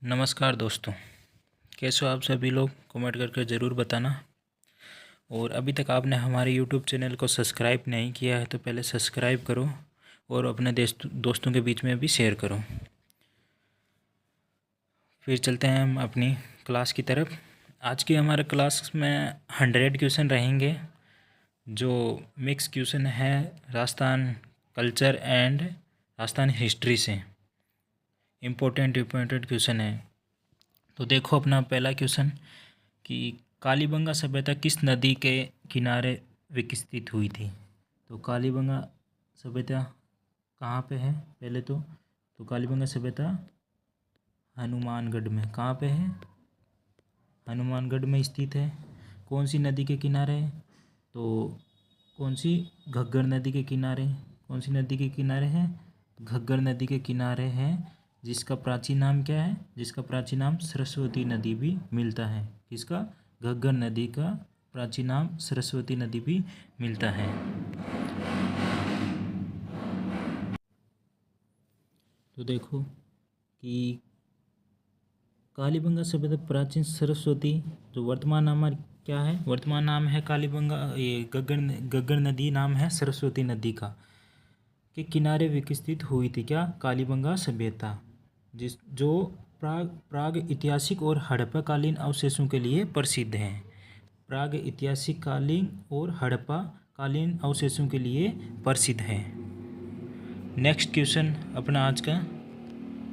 नमस्कार दोस्तों, कैसे हो आप सभी लोग? कमेंट करके ज़रूर बताना। और अभी तक आपने हमारे यूट्यूब चैनल को सब्सक्राइब नहीं किया है तो पहले सब्सक्राइब करो और अपने दोस्तों के बीच में भी शेयर करो। फिर चलते हैं हम अपनी क्लास की तरफ। आज की हमारे क्लास में 100 क्वेश्चन रहेंगे, जो मिक्स क्वेश्चन है Rajasthan culture and Rajasthan history से। इम्पोर्टेंट क्वेश्चन है। तो देखो अपना पहला क्वेश्चन कि कालीबंगा सभ्यता किस नदी के किनारे विकसित हुई थी। तो कालीबंगा सभ्यता कहाँ पे है? पहले तो कालीबंगा सभ्यता हनुमानगढ़ में। कहाँ पे है? हनुमानगढ़ में स्थित है। कौन सी नदी के किनारे है? तो कौन सी? घग्गर नदी के किनारे। कौन सी नदी के किनारे है? घग्गर नदी के किनारे है, जिसका प्राचीन नाम क्या है? जिसका प्राचीन नाम सरस्वती नदी भी मिलता है। किसका? घग्गर नदी का प्राचीन नाम सरस्वती नदी भी मिलता है। तो देखो कि कालीबंगा सभ्यता प्राचीन सरस्वती, जो वर्तमान नाम क्या है? वर्तमान नाम है कालीबंगा, ये घग्गर नदी नाम है सरस्वती नदी का, के किनारे विकसित हुई थी। क्या? कालीबंगा सभ्यता, जो प्राग ऐतिहासिक और हड़प्पा कालीन अवशेषों के लिए प्रसिद्ध है। प्राग ऐतिहासिक कालीन और हड़प्पा कालीन अवशेषों के लिए प्रसिद्ध है। नेक्स्ट क्वेश्चन अपना आज का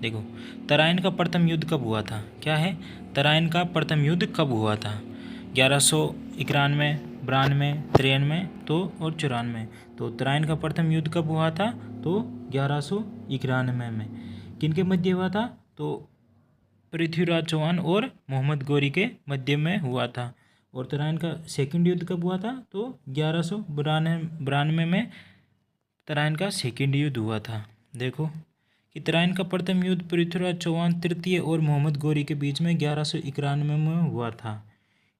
देखो, तराइन का प्रथम युद्ध कब हुआ था? क्या है? तराइन का प्रथम युद्ध कब हुआ था? 1191, 92, 93 तो और 94। तो तराइन का प्रथम युद्ध कब हुआ था? तो 1191 में। किन के मध्य हुआ था? तो पृथ्वीराज चौहान और मोहम्मद गौरी के मध्य में हुआ था। और तराइन का सेकंड युद्ध कब हुआ था? तो 1192 में तराइन का सेकंड युद्ध हुआ था। देखो कि तराइन का प्रथम युद्ध पृथ्वीराज चौहान तृतीय और मोहम्मद गौरी के बीच में 1191 में हुआ था।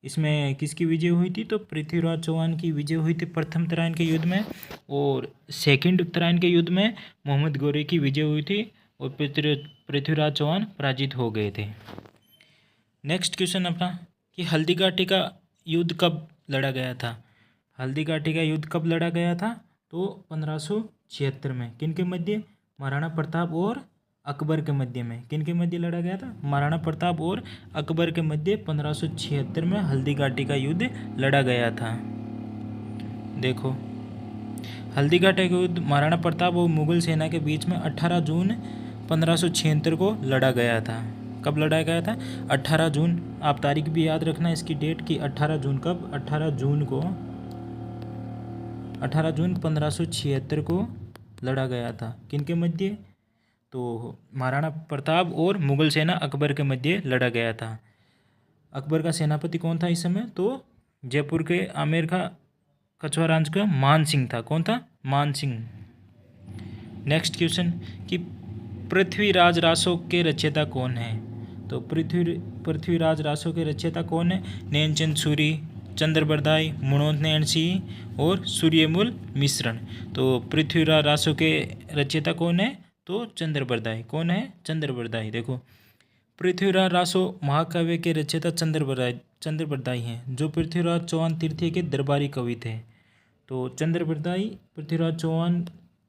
इसमें किसकी विजय हुई थी? तो पृथ्वीराज चौहान की विजय हुई थी प्रथम तराइन के युद्ध में, और सेकंड तराइन के युद्ध में मोहम्मद गौरी की विजय हुई थी और पृथ्वीराज चौहान पराजित हो गए थे। नेक्स्ट क्वेश्चन अपना कि हल्दीघाटी का युद्ध कब लड़ा गया था? हल्दीघाटी का युद्ध कब लड़ा गया था? तो 1576 में। किन के मध्य? महाराणा प्रताप और अकबर के मध्य में। किन के मध्य लड़ा गया था? महाराणा प्रताप और अकबर के मध्य 1576 में हल्दीघाटी का युद्ध लड़ा गया था। देखो हल्दीघाटी का युद्ध महाराणा प्रताप और मुगल सेना के बीच में 18 जून 1576 को लड़ा गया था। कब लड़ा गया था? 18 जून। आप तारीख भी याद रखना इसकी डेट की 18 जून। कब? 18 जून 1576 को लड़ा गया था। किन के मध्य? तो महाराणा प्रताप और मुगल सेना अकबर के मध्य लड़ा गया था। अकबर का सेनापति कौन था इस समय? तो जयपुर के आमेर का कछवाराज का मान सिंह था। कौन था? मान सिंह। नेक्स्ट क्वेश्चन कि पृथ्वीराज रासो के रचयिता कौन है? तो पृथ्वीराज रासो के रचयिता कौन है? नैनचंद सूरी, चंद्रबरदाई, मनोज नैन सिंह और सूर्यमूल मिश्रण। तो पृथ्वीराज रासो के रचयिता कौन है? तो चंद्रबरदाई। कौन है? चंद्रबरदाई। देखो पृथ्वीराज रासो महाकाव्य के रचयिता चंद्रबरदाई हैं, जो पृथ्वीराज चौहान तृतीय के दरबारी कवि थे। तो चंद्रबरदाई पृथ्वीराज चौहान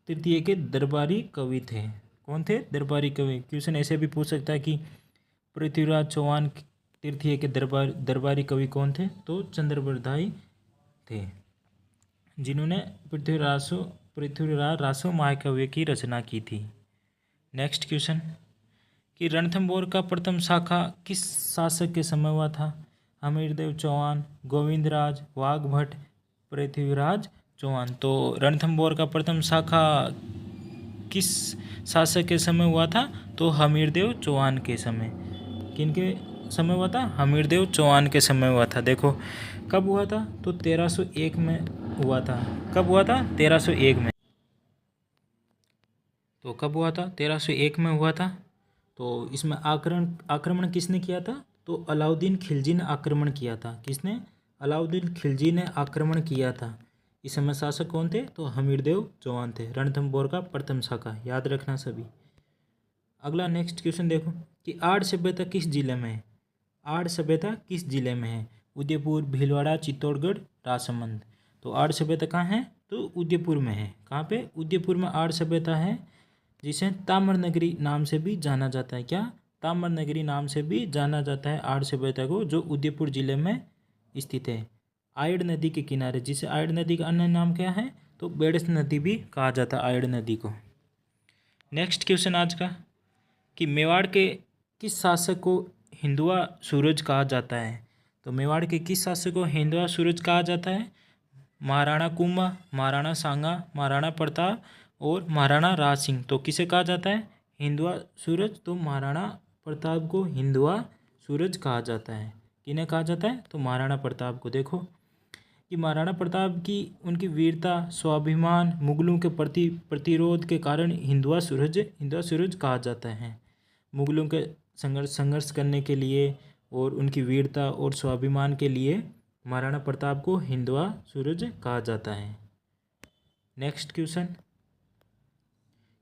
तृतीय के दरबारी कवि थे। कौन थे? दरबारी कवि। क्वेश्चन ऐसे भी पूछ सकता है कि पृथ्वीराज चौहान तृतीय के दरबारी कवि कौन थे? तो चंद्रबरदाई थे, जिन्होंने पृथ्वीराज रासो महाकाव्य की रचना की थी। नेक्स्ट क्वेश्चन कि रणथंभौर का प्रथम शाखा किस शासक के समय हुआ था? हमीरदेव चौहान, गोविंदराज, वाघभट्ट, पृथ्वीराज चौहान। तो रणथंभौर का प्रथम शाखा किस शासक के समय हुआ था? तो हमीरदेव चौहान के समय। किन के समय हुआ था? हमीरदेव चौहान के समय हुआ था। देखो कब हुआ था? तो 1301 में हुआ था। कब हुआ था? 1301 में। तो कब हुआ था? 1301 में हुआ था। तो इसमें आक्रमण किसने किया था? तो अलाउद्दीन खिलजी ने आक्रमण किया था। किसने? अलाउद्दीन खिलजी ने आक्रमण किया था। इस समय शासक कौन थे? तो हमीरदेव चौहान थे। रणथंभौर का प्रथम शाखा याद रखना सभी। अगला नेक्स्ट क्वेश्चन देखो कि आर्य सभ्यता किस जिले में है। आर्य सभ्यता किस जिले में है। उदयपुर, भीलवाड़ा, चित्तौड़गढ़, राजसमंद। तो आर्य सभ्यता कहाँ है, तो उदयपुर में है। कहाँ पे, उदयपुर में आर्य सभ्यता है, जिसे ताम्रनगरी नाम से भी जाना जाता है। क्या, ताम्रनगरी नाम से भी जाना जाता है आर्य सभ्यता को, जो उदयपुर जिले में स्थित है। आयड़ नदी के किनारे, जिसे आयड़ नदी का अन्य नाम क्या है, तो बेड़स नदी भी कहा जाता है आयड़ नदी को। नेक्स्ट क्वेश्चन आज का कि मेवाड़ के किस शासक को हिंदुआ सूरज कहा जाता है। तो मेवाड़ के किस शासक को हिंदुआ सूरज कहा जाता है। महाराणा कुंभा, महाराणा सांगा, महाराणा प्रताप और महाराणा राज सिंह। तो किसे कहा जाता है, हिंदुआ सूरज। तो महाराणा प्रताप को हिंदुआ सूरज कहा जाता है। किन्हें कहा जाता है, तो महाराणा प्रताप को। देखो कि महाराणा प्रताप की उनकी वीरता, स्वाभिमान, मुगलों के प्रति प्रतिरोध के कारण हिंदुआ सूरज कहा जाता है। मुगलों के संघर्ष करने के लिए और उनकी वीरता और स्वाभिमान के लिए महाराणा प्रताप को हिंदुआ सूरज कहा जाता है। नेक्स्ट क्वेश्चन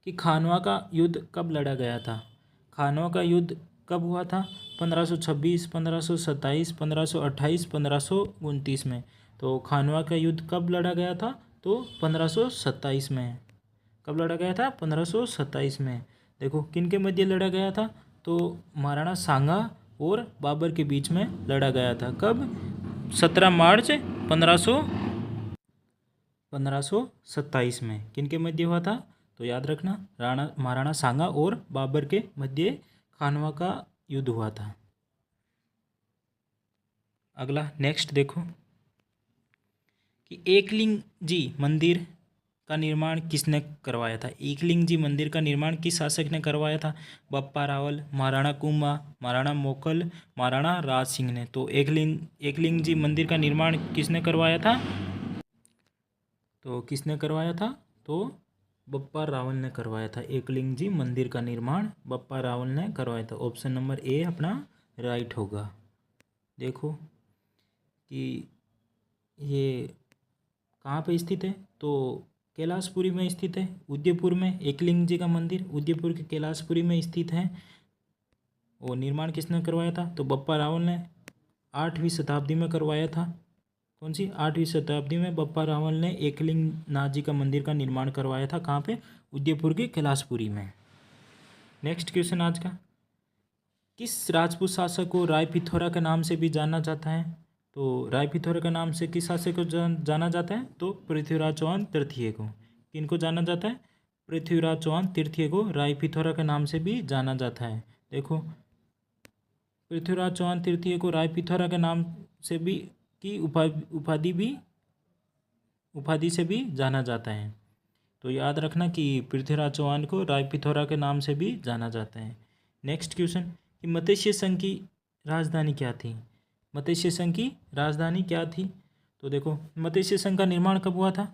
कि खानवा का युद्ध कब लड़ा गया था। खानवा का युद्ध कब हुआ था, 1526, 1527, 1528, 1529 में। तो खानवा का युद्ध कब लड़ा गया था, तो 1527 में। कब लड़ा गया था, 1527 में। देखो किन के मध्य लड़ा गया था, तो महाराणा सांगा और बाबर के बीच में लड़ा गया था। कब, 17 मार्च 1527 में। किन के मध्य हुआ था, तो याद रखना, महाराणा सांगा और बाबर के मध्य खानवा का युद्ध हुआ था। अगला नेक्स्ट देखो कि एकलिंग जी मंदिर का निर्माण किसने करवाया था। एकलिंग जी मंदिर का निर्माण किस शासक ने करवाया था। बप्पा रावल, महाराणा कुंभा, महाराणा मोकल, महाराणा राज सिंह ने। तो एकलिंग जी मंदिर का निर्माण किसने करवाया था, तो किसने करवाया था, तो बप्पा रावल ने करवाया था। एकलिंग जी मंदिर का निर्माण बप्पा रावल ने करवाया था। ऑप्शन नंबर ए अपना राइट होगा। देखो कि ये कहाँ पे स्थित है, तो कैलाशपुरी में स्थित है, उदयपुर में। एकलिंग जी का मंदिर उदयपुर के कैलाशपुरी में स्थित है। और निर्माण किसने करवाया था, तो बप्पा रावल ने 8वीं शताब्दी में करवाया था। कौन सी, 8वीं शताब्दी में बप्पा रावल ने एकलिंग नाथ जी का मंदिर का निर्माण करवाया था। कहाँ पे, उदयपुर के कैलाशपुरी में। नेक्स्ट क्वेश्चन आज का, किस राजपूत शासक को राय पिथौरा के नाम से भी जाना जाता है। तो राय पिथौरा के नाम से किस शासक को जाना जाता है, तो पृथ्वीराज चौहान तृतीय को। किनको जाना जाता है, पृथ्वीराज चौहान तृतीय को राय पिथौरा के नाम से भी जाना जाता है। देखो पृथ्वीराज चौहान तृतीय को राय पिथौरा के नाम से भी की उपाधि से भी जाना जाता है। तो याद रखना कि पृथ्वीराज चौहान को राय पिथौरा के नाम से भी जाना जाता है। नेक्स्ट क्वेश्चन कि मत्स्य संघ की राजधानी क्या थी। मत्स्य संघ की राजधानी क्या थी, तो देखो मत्स्य संघ का निर्माण कब हुआ था,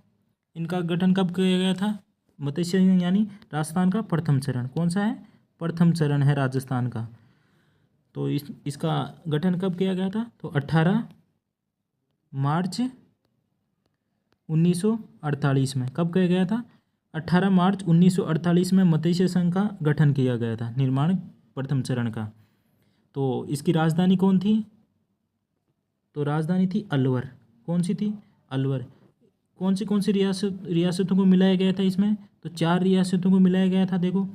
इनका गठन कब किया गया था। मत्स्य संघ यानी राजस्थान का प्रथम चरण। कौन सा है, प्रथम चरण है राजस्थान का। तो इसका गठन कब किया गया था, तो 18 मार्च 1948 में। कब किया गया था, 18 मार्च 1948 में मत्स्य संघ का गठन किया गया था, निर्माण प्रथम चरण का। तो इसकी राजधानी कौन थी, तो राजधानी थी अलवर। कौन सी थी, अलवर। कौन सी रियासतों को मिलाया गया था इसमें, तो 4 रियासतों को मिलाया गया था। देखो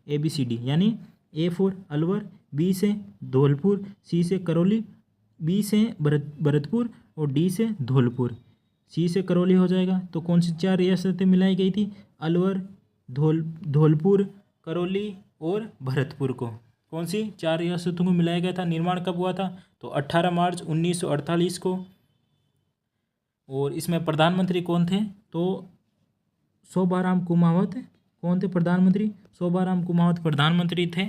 ABCD यानी A फॉर अलवर, B से धौलपुर, C से करौली, B से भरतपुर और D से धौलपुर। C से करौली हो जाएगा। तो कौन सी 4 रियासतें मिलाई गई थी, अलवर, धौलपुर, करौली और भरतपुर को। कौन सी 4 रियासतों को मिलाया गया था। निर्माण कब हुआ था, तो 18 मार्च 1948 को। और इसमें प्रधानमंत्री कौन थे, तो शोभाराम कुमावत। कौन थे प्रधानमंत्री, शोभाराम कुमावत प्रधानमंत्री थे।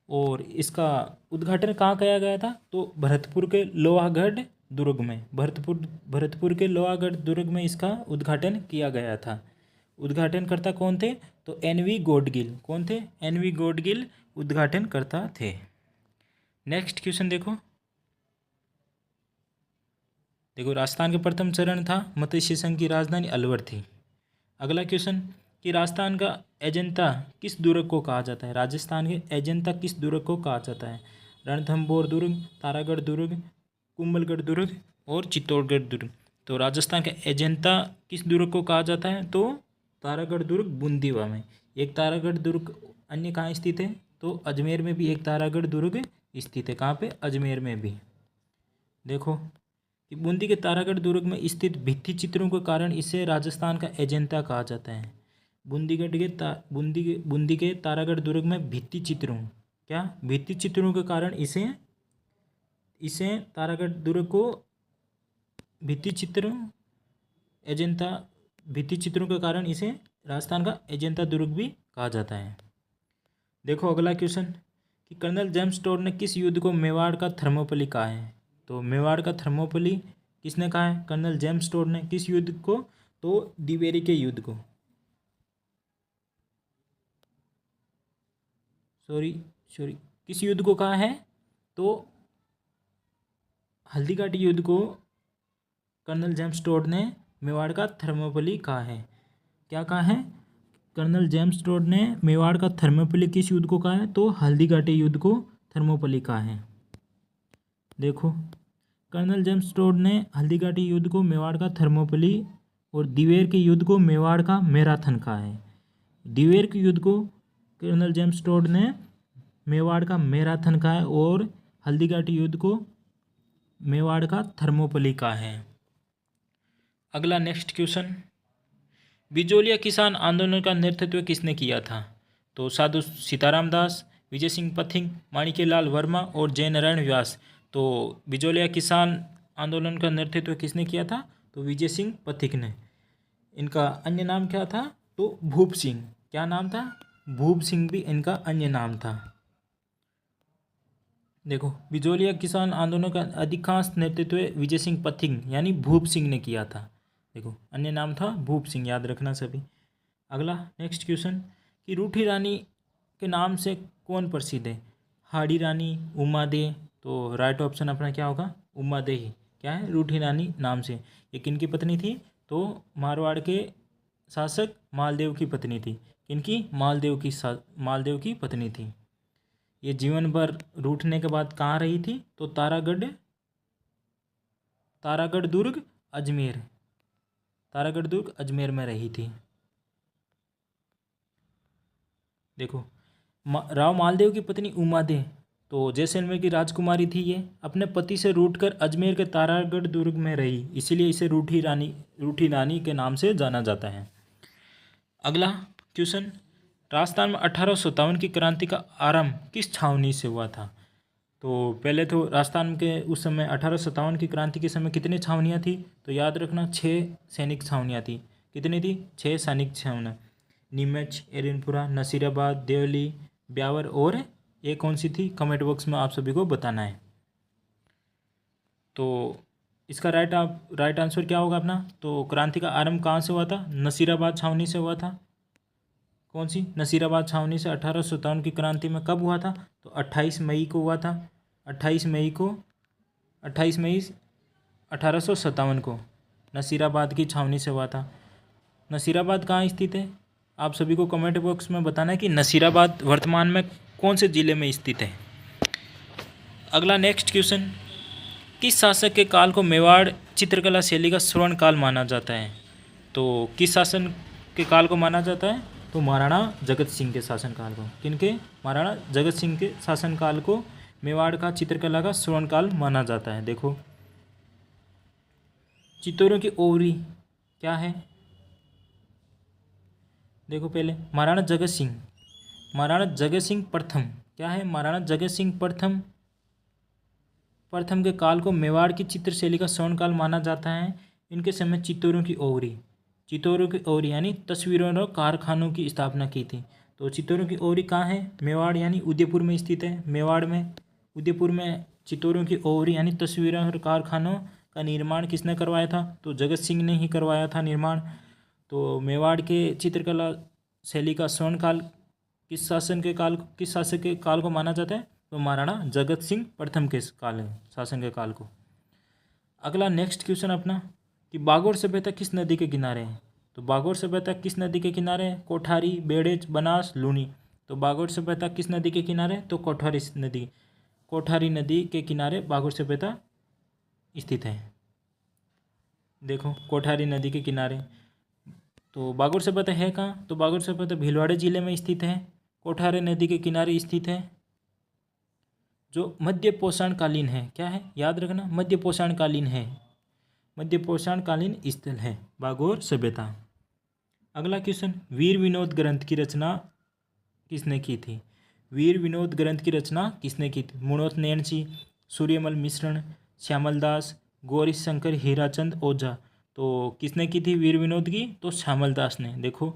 और इसका उद्घाटन कहाँ किया गया था, तो भरतपुर के लोहागढ़ दुर्ग में। भरतपुर के लोहागढ़ दुर्ग में इसका उद्घाटन किया गया था। उद्घाटनकर्ता कौन थे, तो NV गॉडगिल। कौन थे, NV गॉडगिल उद्घाटनकर्ता थे। नेक्स्ट क्वेश्चन देखो राजस्थान का प्रथम चरण था, मत्स्य संघ की राजधानी अलवर थी। अगला क्वेश्चन कि राजस्थान का अजंता किस दुर्ग को कहा जाता है? राजस्थान के अजंता किस दुर्ग को कहा जाता है? रणथंभौर दुर्ग, तारागढ़ दुर्ग, कुंभलगढ़ दुर्ग और चित्तौड़गढ़ दुर्ग। तो राजस्थान के अजंता किस दुर्ग को कहा जाता है? तो तारागढ़ दुर्ग बूंदीवा में। एक तारागढ़ दुर्ग अन्य कहाँ स्थित है? तो अजमेर में भी एक तारागढ़ दुर्ग स्थित है। कहाँ पे? अजमेर में भी। देखो कि बूंदी के तारागढ़ दुर्ग में स्थित भित्ति चित्रों के कारण इसे राजस्थान का अजंता कहा जाता है। बूंदी के तारागढ़ दुर्ग में भित्ति चित्रों, क्या भित्ति चित्रों के कारण इसे तारागढ़ दुर्ग को भित्ति चित्रों के कारण इसे राजस्थान का अजंता दुर्ग भी कहा जाता है। देखो अगला क्वेश्चन कि कर्नल जेम्स टोड ने किस युद्ध को मेवाड़ का थर्मोपली कहा है? तो मेवाड़ का थर्मोपली किसने कहा है? कर्नल जेम्स टोड ने। किस युद्ध को? तो दिवेरी के युद्ध को। सॉरी किस युद्ध को कहा है? तो हल्दीघाटी युद्ध को कर्नल जेम्स टोड ने मेवाड़ का थर्मोपली कहा है। क्या कहा है? कर्नल जेम्स टोड ने मेवाड़ का थर्मोपली किस युद्ध को कहा है? तो हल्दीघाटी युद्ध को थर्मोपली कहा है। देखो कर्नल जेम्स टोड ने हल्दीघाटी युद्ध को मेवाड़ का थर्मोपली और दिवेर के युद्ध को मेवाड़ का मैराथन कहा है। दिवेर के युद्ध को कर्नल जेम्स टोड ने मेवाड़ का मैराथन कहा है और हल्दीघाटी युद्ध को मेवाड़ का थर्मोपली कहा है। अगला नेक्स्ट क्वेश्चन, बिजोलिया किसान आंदोलन का नेतृत्व किसने किया था? तो साधु सीताराम दास, विजय सिंह पथिक, माणिक्यलाल वर्मा और जयनारायण व्यास। तो बिजोलिया किसान आंदोलन का नेतृत्व किसने किया था? तो विजय सिंह पथिक ने। इनका अन्य नाम क्या था? तो भूप सिंह। क्या नाम था? भूप सिंह भी इनका अन्य नाम था। देखो बिजोलिया किसान आंदोलन का अधिकांश नेतृत्व विजय सिंह पथिक यानी भूप सिंह ने किया था। देखो अन्य नाम था भूप सिंह, याद रखना सभी। अगला नेक्स्ट क्वेश्चन कि रूठी रानी के नाम से कौन प्रसिद्ध है? हाड़ी रानी, उमा दे। तो राइट ऑप्शन अपना क्या होगा? उमा दे ही। क्या है? रूठी रानी नाम से। ये किनकी पत्नी थी? तो मारवाड़ के शासक मालदेव की पत्नी थी। किनकी? मालदेव की पत्नी थी। ये जीवन भर रूठने के बाद कहाँ रही थी? तो तारागढ़ दुर्ग अजमेर में रही थी। देखो राव मालदेव की पत्नी उमा दे तो जैसलमेर की राजकुमारी थी। ये अपने पति से रूठकर अजमेर के तारागढ़ दुर्ग में रही, इसीलिए इसे रूठी रानी के नाम से जाना जाता है। अगला क्वेश्चन, राजस्थान में 1857 की क्रांति का आरंभ किस छावनी से हुआ था? तो पहले तो राजस्थान के उस समय 1857 की क्रांति के समय कितनी छावनियाँ थी? तो याद रखना 6 सैनिक छावनियाँ थी। कितनी थी? 6 सैनिक छावनियाँ। नीमच, एरनपुरा, नसीराबाद, देवली, ब्यावर और ये कौन सी थी? कमेंट बॉक्स में आप सभी को बताना है। तो इसका राइट आंसर क्या होगा अपना? तो क्रांति का आरंभ कहाँ से हुआ था? नसीराबाद छावनी से हुआ था। कौन सी? नसीराबाद छावनी से 1857 की क्रांति में कब हुआ था? तो 28 मई को हुआ था। 28 मई 1857 को नसीराबाद की छावनी से हुआ था। नसीराबाद कहाँ स्थित है? आप सभी को कमेंट बॉक्स में बताना है कि नसीराबाद वर्तमान में कौन से ज़िले में स्थित है। अगला नेक्स्ट क्वेश्चन, किस शासक के काल को मेवाड़ चित्रकला शैली का स्वर्ण काल माना जाता है? तो किस शासन के काल को माना जाता है? तो महाराणा जगत सिंह के शासनकाल को। किनके? महाराणा जगत सिंह के शासनकाल को मेवाड़ का चित्रकला का स्वर्ण काल माना जाता है। देखो चित्तौरों की ओवरी क्या है? देखो पहले महाराणा जगत सिंह प्रथम। क्या है? महाराणा जगत सिंह प्रथम के काल को मेवाड़ की चित्रशैली का स्वर्ण काल माना जाता है। इनके समय चित्तौरों की ओवरी यानी तस्वीरों और कारखानों की स्थापना की थी। तो चित्तौरों की ओवरी कहाँ है? मेवाड़ यानी उदयपुर में स्थित है। मेवाड़ में उदयपुर में चित्तौरों की ओवरी यानी तस्वीरों और कारखानों का निर्माण किसने करवाया था? तो जगत सिंह ने ही करवाया था निर्माण। तो मेवाड़ के चित्रकला शैली का स्वर्ण काल किस शासक के काल को माना जाता है? तो महाराणा जगत सिंह प्रथम के शासन के काल को। अगला नेक्स्ट क्वेश्चन अपना कि बागोर सभ्यता किस नदी के किनारे है? तो तो बागोर सभ्यता किस नदी के किनारे? कोठारी, बेड़ेज, बनास, लूनी। तो बागोर सभ्यता किस नदी के किनारे? तो कोठारी नदी के किनारे बागोर सभ्यता स्थित है। देखो कोठारी नदी के किनारे। तो बागोर सभ्यता है कहाँ? तो बागोर सभ्यता भीलवाड़ा जिले में स्थित है, कोठारी नदी के किनारे स्थित है, जो मध्य पोषणकालीन है। क्या है? याद रखना, मध्य पोषणकालीन है, मध्य पोषणकालीन स्थल है बागोर सभ्यता। अगला क्वेश्चन, वीर विनोद ग्रंथ की रचना किसने की थी? वीर विनोद ग्रंथ की रचना किसने की थी? मुणोत नैणसी, सूर्यमल मिश्रण, श्यामल दास, गौरी शंकर हीराचंद ओझा। तो किसने की थी वीर विनोद की? तो श्यामल दास ने। देखो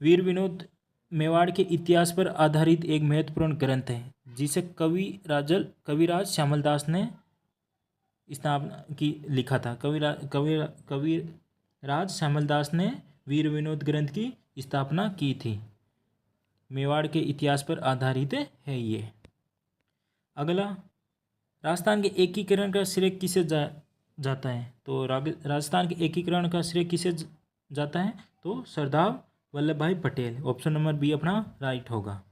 वीर विनोद मेवाड़ के इतिहास पर आधारित एक महत्वपूर्ण ग्रंथ है, जिसे कविराज श्यामल दास ने स्थापना की लिखा था। कविराज श्यामल दास ने वीर विनोद ग्रंथ की स्थापना की थी। मेवाड़ के इतिहास पर आधारित है ये। अगला, राजस्थान के एकीकरण का श्रेय किसे जाता है? तो राजस्थान के एकीकरण का श्रेय किसे जाता है? तो सरदार वल्लभ भाई पटेल। ऑप्शन नंबर बी अपना राइट होगा।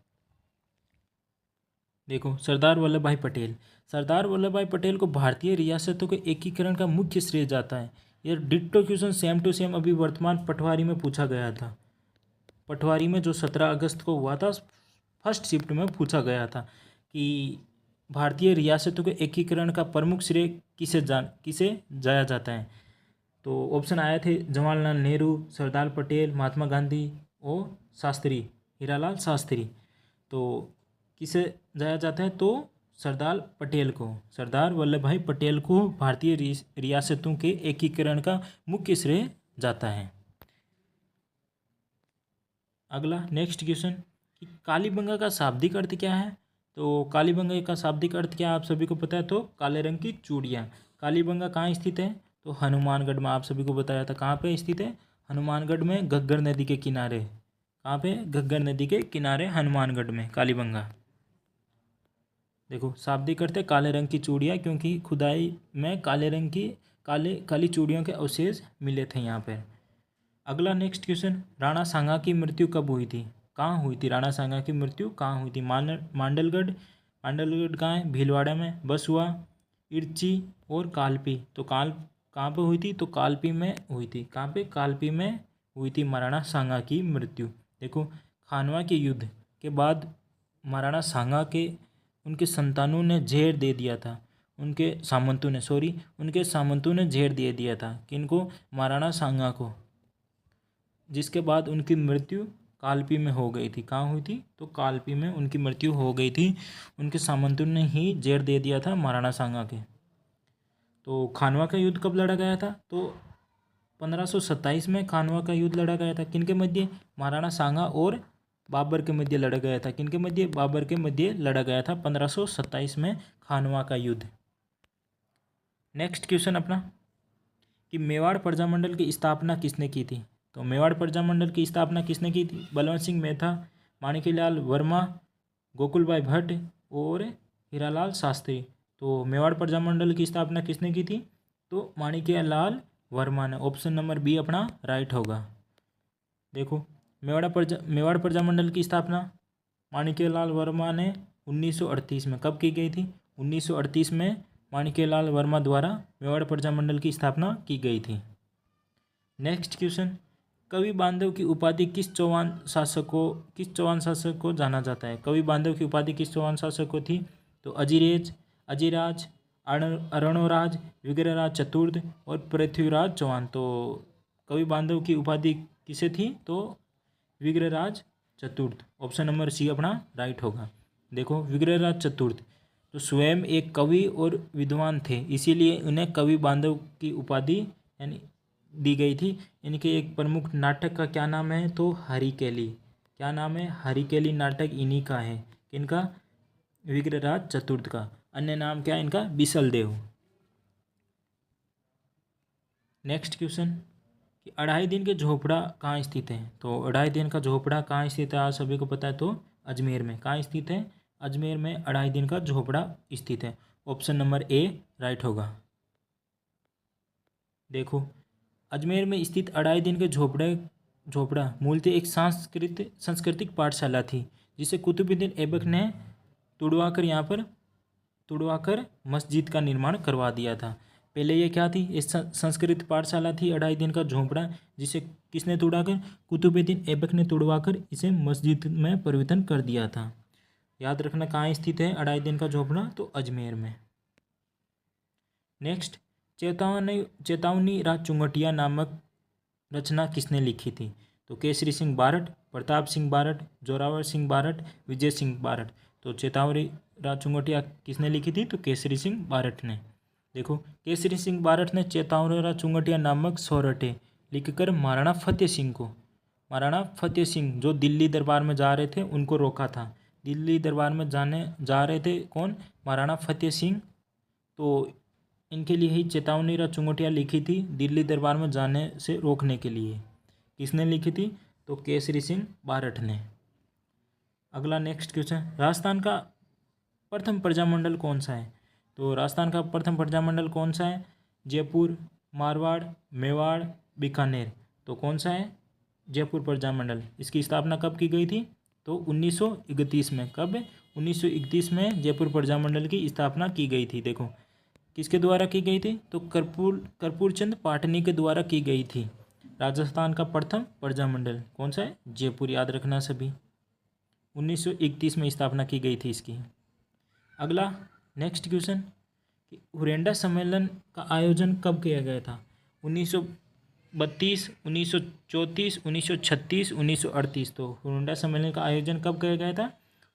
देखो सरदार वल्लभ भाई पटेल, सरदार वल्लभ भाई पटेल को भारतीय रियासतों के एकीकरण का मुख्य श्रेय जाता है। यह ditto question same to same अभी वर्तमान पटवारी में पूछा गया था। पटवारी में जो 17 अगस्त को हुआ था, फर्स्ट शिफ्ट में पूछा गया था कि भारतीय रियासतों के एकीकरण का प्रमुख श्रेय किसे जाया जाता है। तो ऑप्शन आए थे जवाहरलाल नेहरू, सरदार पटेल, महात्मा गांधी और शास्त्री, हीरालाल शास्त्री। तो किसे जाया जाता है? तो सरदार पटेल को, सरदार वल्लभ भाई पटेल को भारतीय रियासतों के एकीकरण का मुख्य श्रेय जाता है। अगला नेक्स्ट क्वेश्चन, कि कालीबंगा का शाब्दिक अर्थ क्या है? तो कालीबंगा का शाब्दिक अर्थ क्या है आप सभी को पता है? तो काले रंग की चूड़ियाँ। कालीबंगा कहाँ स्थित है? तो हनुमानगढ़ में। आप सभी को बताया था कहाँ पे स्थित है? हनुमानगढ़ में, घग्गर नदी के किनारे। कहाँ पे? घग्गर नदी के किनारे हनुमानगढ़ में कालीबंगा। देखो शाब्दिक अर्थ है काले रंग की चूड़ियाँ, क्योंकि खुदाई में काले रंग की काली चूड़ियों के अवशेष मिले थे यहाँ पर। अगला नेक्स्ट क्वेश्चन, राणा सांगा की मृत्यु कब हुई थी? कहाँ हुई थी राणा सांगा की मृत्यु? कहाँ हुई थी? मांडलगढ़ कहाँ है? भीलवाड़ा में। बसुआ, इर्ची और कालपी। तो कहाँ पे हुई थी? तो कालपी में हुई थी। कहाँ पे? कालपी में हुई थी महाराणा सांगा की मृत्यु। देखो खानवा के युद्ध के बाद महाराणा सांगा के उनके संतानों ने जहर दे दिया था, उनके सामंतों ने जहर दे दिया था किनको? महाराणा सांगा को, जिसके बाद उनकी मृत्यु कालपी में हो गई थी। कहाँ हुई थी? तो कालपी में उनकी मृत्यु हो गई थी। उनके सामंतों ने ही जहर दे दिया था महाराणा सांगा के। तो खानवा का युद्ध कब लड़ा गया था? तो 1527 में खानवा का युद्ध लड़ा गया था। किनके मध्य? महाराणा सांगा और बाबर के मध्य लड़ा गया था। किनके मध्य? बाबर के मध्य लड़ा गया था 1527 में खानवा का युद्ध। नेक्स्ट क्वेश्चन अपना, कि मेवाड़ प्रजामंडल की स्थापना किसने की थी? तो मेवाड़ प्रजामंडल की स्थापना किसने की थी? बलवंत सिंह मेहता, माणिक्यलाल वर्मा, गोकुल भाई भट्ट और हीरालाल शास्त्री। तो मेवाड़ प्रजामंडल की स्थापना किसने की थी? तो माणिक्यलाल वर्मा ने। ऑप्शन नंबर बी अपना राइट होगा। देखो मेवाड़ प्रजामंडल की स्थापना माणिक्यलाल वर्मा ने 1938 में कब की गई थी? 1938 में माणिक्यलाल वर्मा द्वारा मेवाड़ प्रजामंडल की स्थापना की गई थी। नेक्स्ट क्वेश्चन, कवि बांधव की उपाधि किस चौहान शासक को जाना जाता है? कवि बांधव की उपाधि किस चौहान शासक को थी? तो अजिराज, अरणोराज, विग्रहराज चतुर्थ और पृथ्वीराज चौहान। तो कवि बांधव की उपाधि किसे थी? तो विग्रहराज चतुर्थ। ऑप्शन नंबर सी अपना राइट होगा। देखो विग्रहराज चतुर्थ तो स्वयं एक कवि और विद्वान थे, इसीलिए उन्हें कवि बांधव की उपाधि यानी दी गई थी। इनके एक प्रमुख नाटक का क्या नाम है? तो हरिकेली। क्या नाम है? हरिकेली नाटक इन्हीं का है। किनका? विग्रहराज चतुर्थ का। अन्य नाम क्या है इनका? बिसलदेव। नेक्स्ट क्वेश्चन, कि अढ़ाई दिन के झोपड़ा कहाँ स्थित है? तो अढ़ाई दिन का झोपड़ा कहाँ स्थित है आप सभी को पता है? तो अजमेर में। कहाँ स्थित है? अजमेर में अढ़ाई दिन का झोपड़ा स्थित है। ऑप्शन नंबर ए राइट होगा। देखो अजमेर में स्थित अढ़ाई दिन के झोपड़े झोपड़ा मूलतः एक सांस्कृतिक पाठशाला थी जिसे कुतुबुद्दीन ऐबक ने तुड़वाकर मस्जिद का निर्माण करवा दिया था। पहले ये क्या थी? इस संस्कृत पाठशाला थी, 2.5 दिन का झोंपड़ा, जिसे किसने तोड़ाकर? कुतुबुद्दीन ऐबक ने तोड़वाकर इसे मस्जिद में परिवर्तन कर दिया था। याद रखना कहाँ स्थित है 2.5 दिन का झोंपड़ा? तो अजमेर में। नेक्स्ट, चेतावनी राज चुंगटिया नामक रचना किसने लिखी थी? तो केसरी सिंह बारट, प्रताप सिंह बारट, जोरावर सिंह बारट, विजय सिंह बारट। तो चेतावनी राज चुंगटिया किसने लिखी थी? तो केसरी सिंह बारट ने। देखो, केसरी सिंह बारट ने चेतावनी राज चुंगटिया नामक सोरठे लिखकर महाराणा फतेह सिंह जो दिल्ली दरबार में जा रहे थे उनको रोका था। दिल्ली दरबार में जा रहे थे कौन? महाराणा फतेह सिंह। तो इनके लिए ही चेतावनी राज चुंगटिया लिखी थी, दिल्ली दरबार में जाने से रोकने के लिए। किसने लिखी थी? तो केसरी सिंह बारट ने। अगला नेक्स्ट क्वेश्चन, राजस्थान का प्रथम प्रजामंडल कौन सा है? तो राजस्थान का प्रथम प्रजामंडल कौन सा है? जयपुर, मारवाड़, मेवाड़, बीकानेर। तो कौन सा है? जयपुर प्रजामंडल। इसकी स्थापना कब की गई थी? तो 1931 में। कब? 1931 में जयपुर प्रजामंडल की स्थापना की गई थी। देखो, किसके द्वारा की गई थी? तो कर्पूरचंद पाटनी के द्वारा की गई थी। राजस्थान का प्रथम प्रजामंडल कौन सा है? जयपुर। याद रखना सभी। 1931 में स्थापना की गई थी इसकी। अगला नेक्स्ट क्वेश्चन कि हुरंडा सम्मेलन का आयोजन कब किया गया था? 1932, 1934, 1936, 1938। तो हुरंडा सम्मेलन का आयोजन कब किया गया था?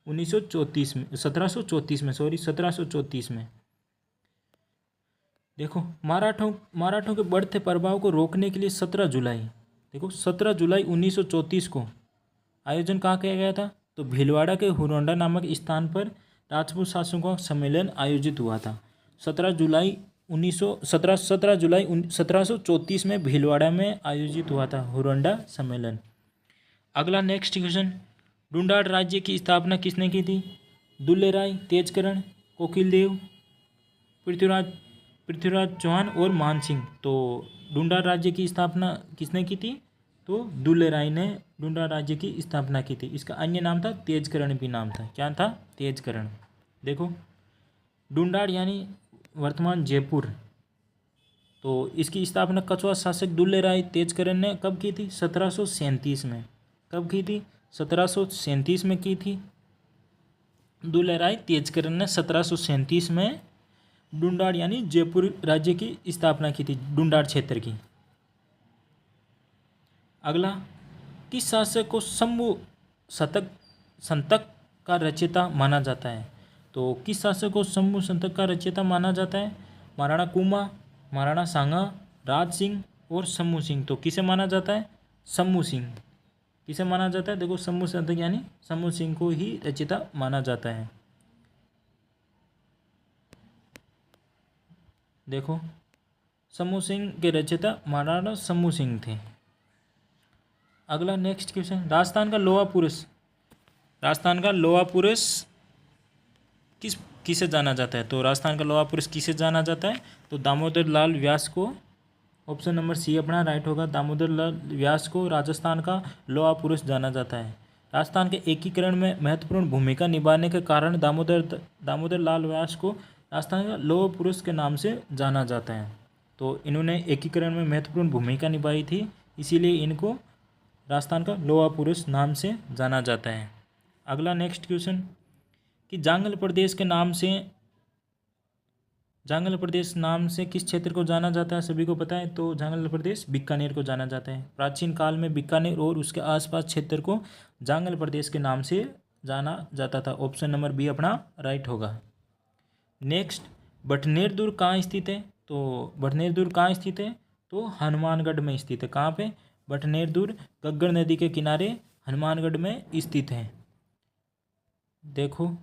1934 में, 1734 में। देखो, मराठों के बढ़ते प्रभाव को रोकने के लिए 17 जुलाई 1934 को आयोजन कहाँ किया गया था? तो भीलवाड़ा के हुरंडा नामक स्थान पर राजपूत शासकों का सम्मेलन आयोजित हुआ था। 17 जुलाई 1734 में भीलवाड़ा में आयोजित हुआ था हुरंडा सम्मेलन। अगला नेक्स्ट क्वेश्चन, ढूंढाड़ राज्य की स्थापना किसने की थी? दुल्लेराय, तेजकरण, कोकिलदेव, पृथ्वीराज चौहान और मान सिंह। तो ढूंढाड़ राज्य की स्थापना किसने की थी? तो दुल्लेराय ने ढूंढाड़ राज्य की स्थापना की थी। इसका अन्य नाम था तेजकरण भी नाम था। क्या था? तेजकरण। देखो, ढूंढाड़ यानी वर्तमान जयपुर, तो इसकी स्थापना कछुआ शासक दुल्लेराय तेजकरण ने कब की थी? 1737 में। कब की थी? 1737 में की थी। दुल्लेराय तेजकरण ने 1737 में ढूंढाड़ यानी जयपुर राज्य की स्थापना की थी, ढूंढाड़ क्षेत्र की। अगला, किस शासक को शंभु संतक का रचयिता माना जाता है? तो किस शासक को शंभु संतक का रचयिता माना जाता है? महाराणा कुंभा, महाराणा सांगा, राज सिंह और शंभू सिंह। तो किसे माना जाता है? शंभू सिंह। किसे माना जाता है? देखो, शंभु संतक यानी शंभू सिंह को ही रचयिता माना जाता है। देखो, शंभू सिंह के रचयिता महाराणा शंभू सिंह थे। अगला नेक्स्ट क्वेश्चन, राजस्थान का लोहा पुरुष किसे जाना जाता है? तो राजस्थान का लोहा पुरुष किसे जाना जाता है? तो दामोदर लाल व्यास को। ऑप्शन नंबर सी अपना राइट होगा। दामोदर लाल व्यास को राजस्थान का लोहा पुरुष जाना जाता है। राजस्थान के एकीकरण में महत्वपूर्ण भूमिका निभाने के कारण दामोदर लाल व्यास को राजस्थान का लोहा पुरुष के नाम से जाना जाता है। तो इन्होंने एकीकरण में महत्वपूर्ण भूमिका निभाई थी, इसीलिए इनको राजस्थान का लोहा पुरुष नाम से जाना जाता है। अगला नेक्स्ट क्वेश्चन कि जांगल प्रदेश नाम से किस क्षेत्र को जाना जाता है? सभी को पता है। तो जांगल प्रदेश बीकानेर को जाना जाता है। प्राचीन काल में बीकानेर और उसके आसपास क्षेत्र को जांगल प्रदेश के नाम से जाना जाता था। ऑप्शन नंबर बी अपना राइट होगा। नेक्स्ट, बटनेर दुर्ग कहाँ स्थित है? तो बटनेर दुर्ग कहाँ स्थित है? तो हनुमानगढ़ में स्थित है। कहाँ पे? बटनेर दुर्ग गग्गड़ नदी के किनारे हनुमानगढ़ में स्थित है। देखो,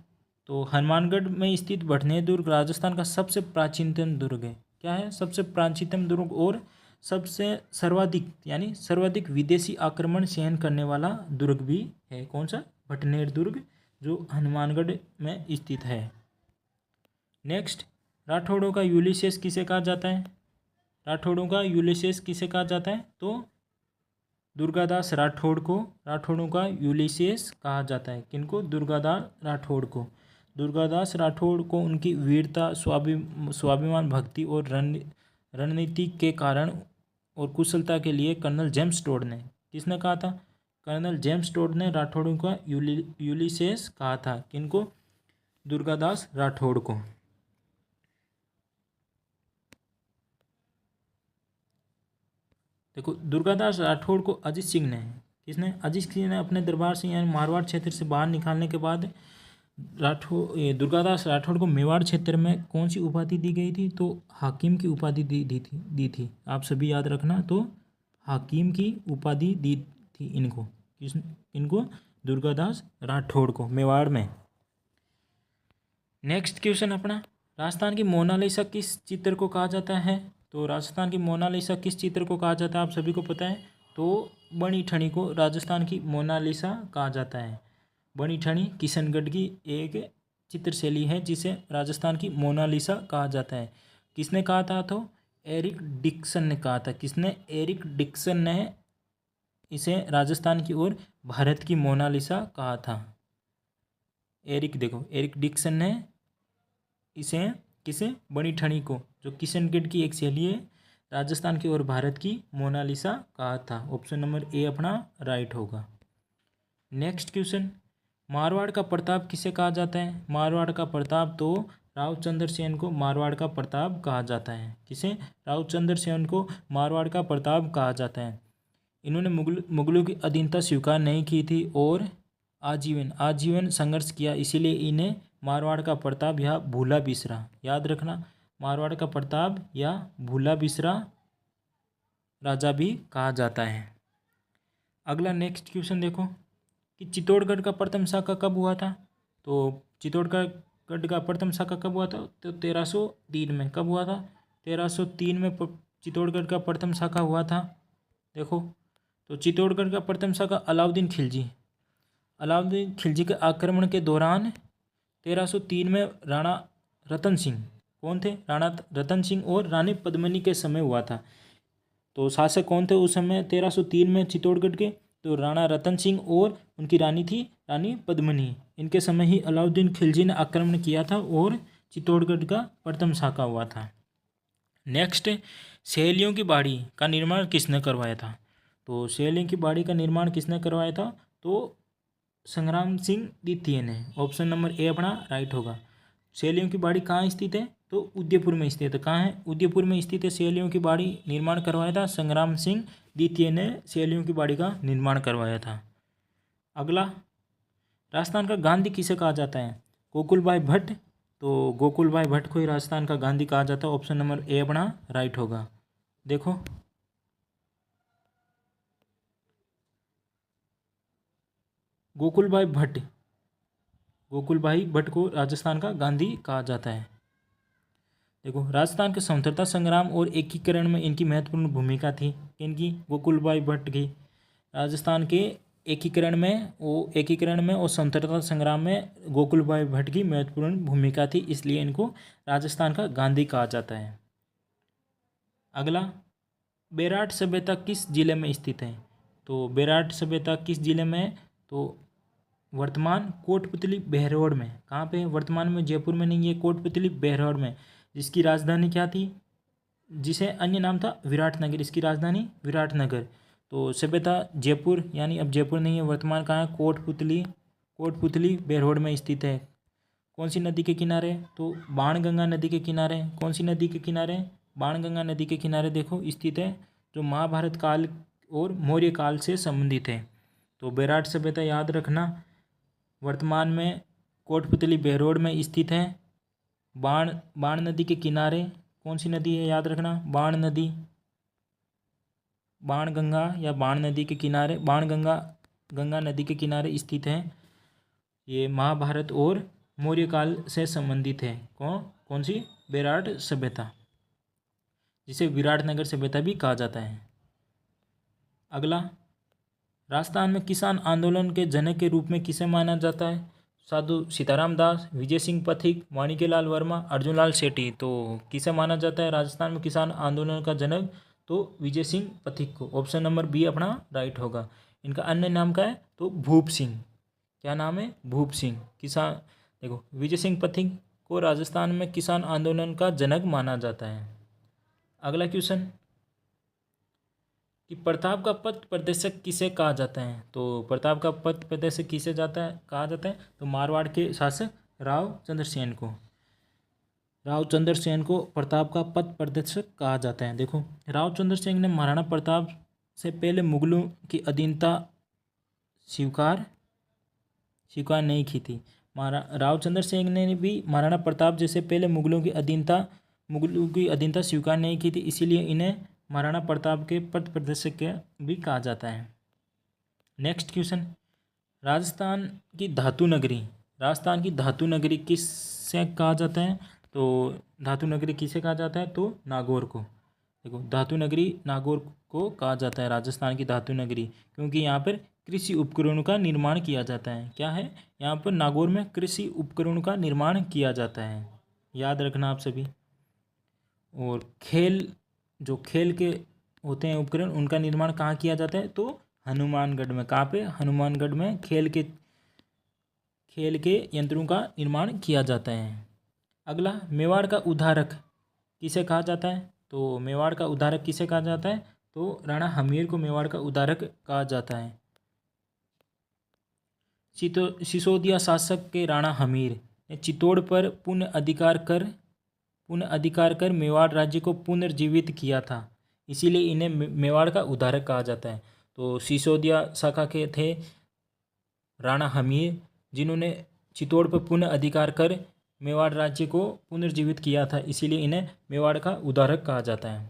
तो हनुमानगढ़ में स्थित बटनेर दुर्ग राजस्थान का सबसे प्राचीनतम दुर्ग है। क्या है? सबसे प्राचीनतम दुर्ग और सबसे सर्वाधिक विदेशी आक्रमण सहन करने वाला दुर्ग भी है। कौन सा? बटनेर दुर्ग, जो हनुमानगढ़ में स्थित है। नेक्स्ट, राठौड़ों का यूलिसेस किसे कहा जाता है? राठौड़ों का यूलिसेस किसे कहा जाता है? तो दुर्गादास राठौड़ों का यूलिसेस कहा जाता है। किनको? दुर्गादास राठौड़ को। दुर्गादास राठौड़ को उनकी वीरता, स्वाभिमान, भक्ति और रणनीति के कारण और कुशलता के लिए कर्नल जेम्स टोड ने, किसने कहा था? कर्नल जेम्स टोड ने राठौड़ों का यूलिसेस कहा था। किनको? दुर्गादास राठौड़ को। देखो, दुर्गादास राठौड़ को अजीत सिंह ने, किसने? अजीत सिंह ने अपने दरबार से यानी मारवाड़ क्षेत्र से बाहर निकालने के बाद दुर्गादास राठौड़ को मेवाड़ क्षेत्र में कौन सी उपाधि दी गई थी? तो हाकिम की उपाधि दी थी। आप सभी याद रखना। तो हाकिम की उपाधि दी थी इनको। इनको दुर्गादास राठौड़ को मेवाड़ में। नेक्स्ट क्वेश्चन अपना, राजस्थान की मोनालिसा किस चित्र को कहा जाता है? तो राजस्थान की मोनालिसा किस चित्र को कहा जाता है? आप सभी को पता है। तो बनी ठनी को राजस्थान की मोनालिसा कहा जाता है। बनी ठनी किशनगढ़ की एक चित्रशैली है जिसे राजस्थान की मोनालिसा कहा जाता है। किसने कहा था? तो एरिक डिक्सन ने कहा था। किसने? एरिक डिक्सन ने इसे राजस्थान की और भारत की मोनालिसा कहा था। एरिक डिक्सन ने इसे किसे? बनी ठनी को, जो किशनगढ़ की एक शैली है, राजस्थान की और भारत की मोनालिसा कहा था। ऑप्शन नंबर ए अपना राइट होगा। नेक्स्ट क्वेश्चन, मारवाड़ का प्रताप किसे कहा जाता है? मारवाड़ का प्रताप तो रावचंद्र सेन को मारवाड़ का प्रताप कहा जाता है। किसे? रावचंद्र सेन को मारवाड़ का प्रताप कहा जाता है। इन्होंने मुगलों की अधीनता स्वीकार नहीं की थी और आजीवन संघर्ष किया, इसीलिए इन्हें मारवाड़ का प्रताप या भूला बिसरा, याद रखना, मारवाड़ का प्रताप या भूला बिसरा राजा भी कहा जाता है। अगला नेक्स्ट क्वेश्चन देखो कि चित्तौड़गढ़ का प्रथम शाखा कब हुआ था? तो चित्तौड़गढ़ का प्रथम शाखा कब हुआ था? तो 1303 में। कब हुआ था? 1303 में चित्तौड़गढ़ का प्रथम शाखा हुआ था। देखो, तो चित्तौड़गढ़ का प्रथम शाखा अलाउद्दीन खिलजी के आक्रमण के दौरान 1303 में राणा रतन सिंह, कौन थे? राणा रतन सिंह और रानी पद्मिनी के समय हुआ था। तो शासक कौन थे उस समय 1303 में चित्तौड़गढ़ के? तो राणा रतन सिंह और उनकी रानी थी रानी पद्मिनी। इनके समय ही अलाउद्दीन खिलजी ने आक्रमण किया था और चित्तौड़गढ़ का प्रथम शाखा हुआ था। नेक्स्ट, सहेलियों की बाड़ी का निर्माण किसने करवाया था? तो सहेलियों की बाड़ी का निर्माण किसने करवाया था? तो संग्राम सिंह द्वितीय ने। ऑप्शन नंबर ए अपना राइट होगा। सहेलियों की बाड़ी कहाँ स्थित है? तो उदयपुर में स्थित है। कहाँ है? उदयपुर में स्थित है। सहेलियों की बाड़ी निर्माण करवाया था संग्राम सिंह द्वितीय ने। सहेलियों की बाड़ी का निर्माण करवाया था। अगला, राजस्थान का गांधी किसे कहा जाता है? गोकुलभाई भट्ट। तो गोकुलभाई भट्ट को ही राजस्थान का गांधी कहा जाता है। ऑप्शन नंबर ए अपना राइट होगा। देखो, गोकुलभाई भट्ट को राजस्थान का गांधी कहा जाता है। देखो, राजस्थान के स्वतंत्रता संग्राम और एकीकरण में इनकी महत्वपूर्ण भूमिका थी। इनकी गोकुलभाई भट्ट की राजस्थान के एकीकरण में और स्वतंत्रता संग्राम में गोकुलभाई भट्ट की महत्वपूर्ण भूमिका थी, इसलिए इनको राजस्थान का गांधी कहा जाता है। अगला, बेराट सभ्यता किस जिले में स्थित है? तो बेराट सभ्यता किस जिले में है? तो वर्तमान कोटपुतली बहरौड़ में। कहाँ पे? वर्तमान में जयपुर में नहीं है, कोटपुतली बहरौड़ में, जिसकी राजधानी क्या थी? जिसे अन्य नाम था विराटनगर। इसकी राजधानी विराटनगर। तो सभ्यता जयपुर, यानी अब जयपुर नहीं है, वर्तमान कहाँ है? कोटपुतली बहरौड़ में स्थित है। कौन सी नदी के किनारे? तो बाणगंगा नदी के किनारे। कौन सी नदी के किनारे? बाणगंगा नदी के किनारे देखो स्थित है, जो महाभारत काल और मौर्य काल से संबंधित है। तो बेराट सभ्यता याद रखना, वर्तमान में कोटपुतली बहरौड़ में स्थित है। बाण नदी के किनारे। कौन सी नदी है? याद रखना, बाण नदी, बाणगंगा या बाण नदी के किनारे, गंगा नदी के किनारे स्थित है। ये महाभारत और मौर्य काल से संबंधित है। कौन सी? बेराट सभ्यता, जिसे विराटनगर सभ्यता भी कहा जाता है। अगला, राजस्थान में किसान आंदोलन के जनक के रूप में किसे माना जाता है? साधु सीताराम दास, विजय सिंह पथिक, माणिक्यलाल वर्मा, अर्जुनलाल सेठी। तो किसे माना जाता है राजस्थान में किसान आंदोलन का जनक? तो विजय सिंह पथिक को। ऑप्शन नंबर बी अपना राइट होगा। इनका अन्य नाम क्या है? तो भूप सिंह। क्या नाम है? भूप सिंह। किसान, देखो विजय सिंह पथिक को राजस्थान में किसान आंदोलन का जनक माना जाता है। अगला क्वेश्चन कि प्रताप का पथ प्रदर्शक किसे कहा जाता है? तो प्रताप का पथ प्रदर्शक किसे कहा जाता है? तो मारवाड़ के शासक राव चंद्रसेन को। राव चंद्रसेन को प्रताप का पथ प्रदर्शक कहा जाता है। देखो राव चंद्रसेन ने महाराणा प्रताप से पहले मुगलों की अधीनता स्वीकार नहीं की थी। राव चंद्रसेन ने भी महाराणा प्रताप जैसे पहले मुगलों की अधीनता स्वीकार नहीं की थी, इसीलिए इन्हें महाराणा प्रताप के पथ प्रदर्शक भी कहा जाता है। नेक्स्ट क्वेश्चन, राजस्थान की धातु नगरी किससे कहा जाता है? तो धातु नगरी किसे कहा जाता है? तो नागौर को। देखो धातु नगरी नागौर को कहा जाता है राजस्थान की धातु नगरी, क्योंकि यहाँ पर कृषि उपकरणों का निर्माण किया जाता है। क्या है? यहाँ पर नागौर में कृषि उपकरणों का निर्माण किया जाता है, याद रखना आप सभी। और खेल के होते हैं उपकरण, उनका निर्माण कहाँ किया जाता है? तो हनुमानगढ़ में। कहाँ पे? हनुमानगढ़ में खेल के यंत्रों का निर्माण किया जाता है। अगला, मेवाड़ का उद्धारक किसे कहा जाता है? तो मेवाड़ का उद्धारक किसे कहा जाता है? तो राणा हमीर को मेवाड़ का उद्धारक कहा जाता है। सिसोदिया शासक के राणा हमीर ने चित्तौड़ पर पुनः अधिकार कर मेवाड़ राज्य को पुनर्जीवित किया था, इसीलिए इन्हें मेवाड़ का उद्धारक कहा जाता है। तो सिसोदिया शाखा के थे राणा हमीर, जिन्होंने चित्तौड़ पर पुनः अधिकार कर मेवाड़ राज्य को पुनर्जीवित किया था, इसीलिए इन्हें मेवाड़ का उद्धारक कहा जाता है।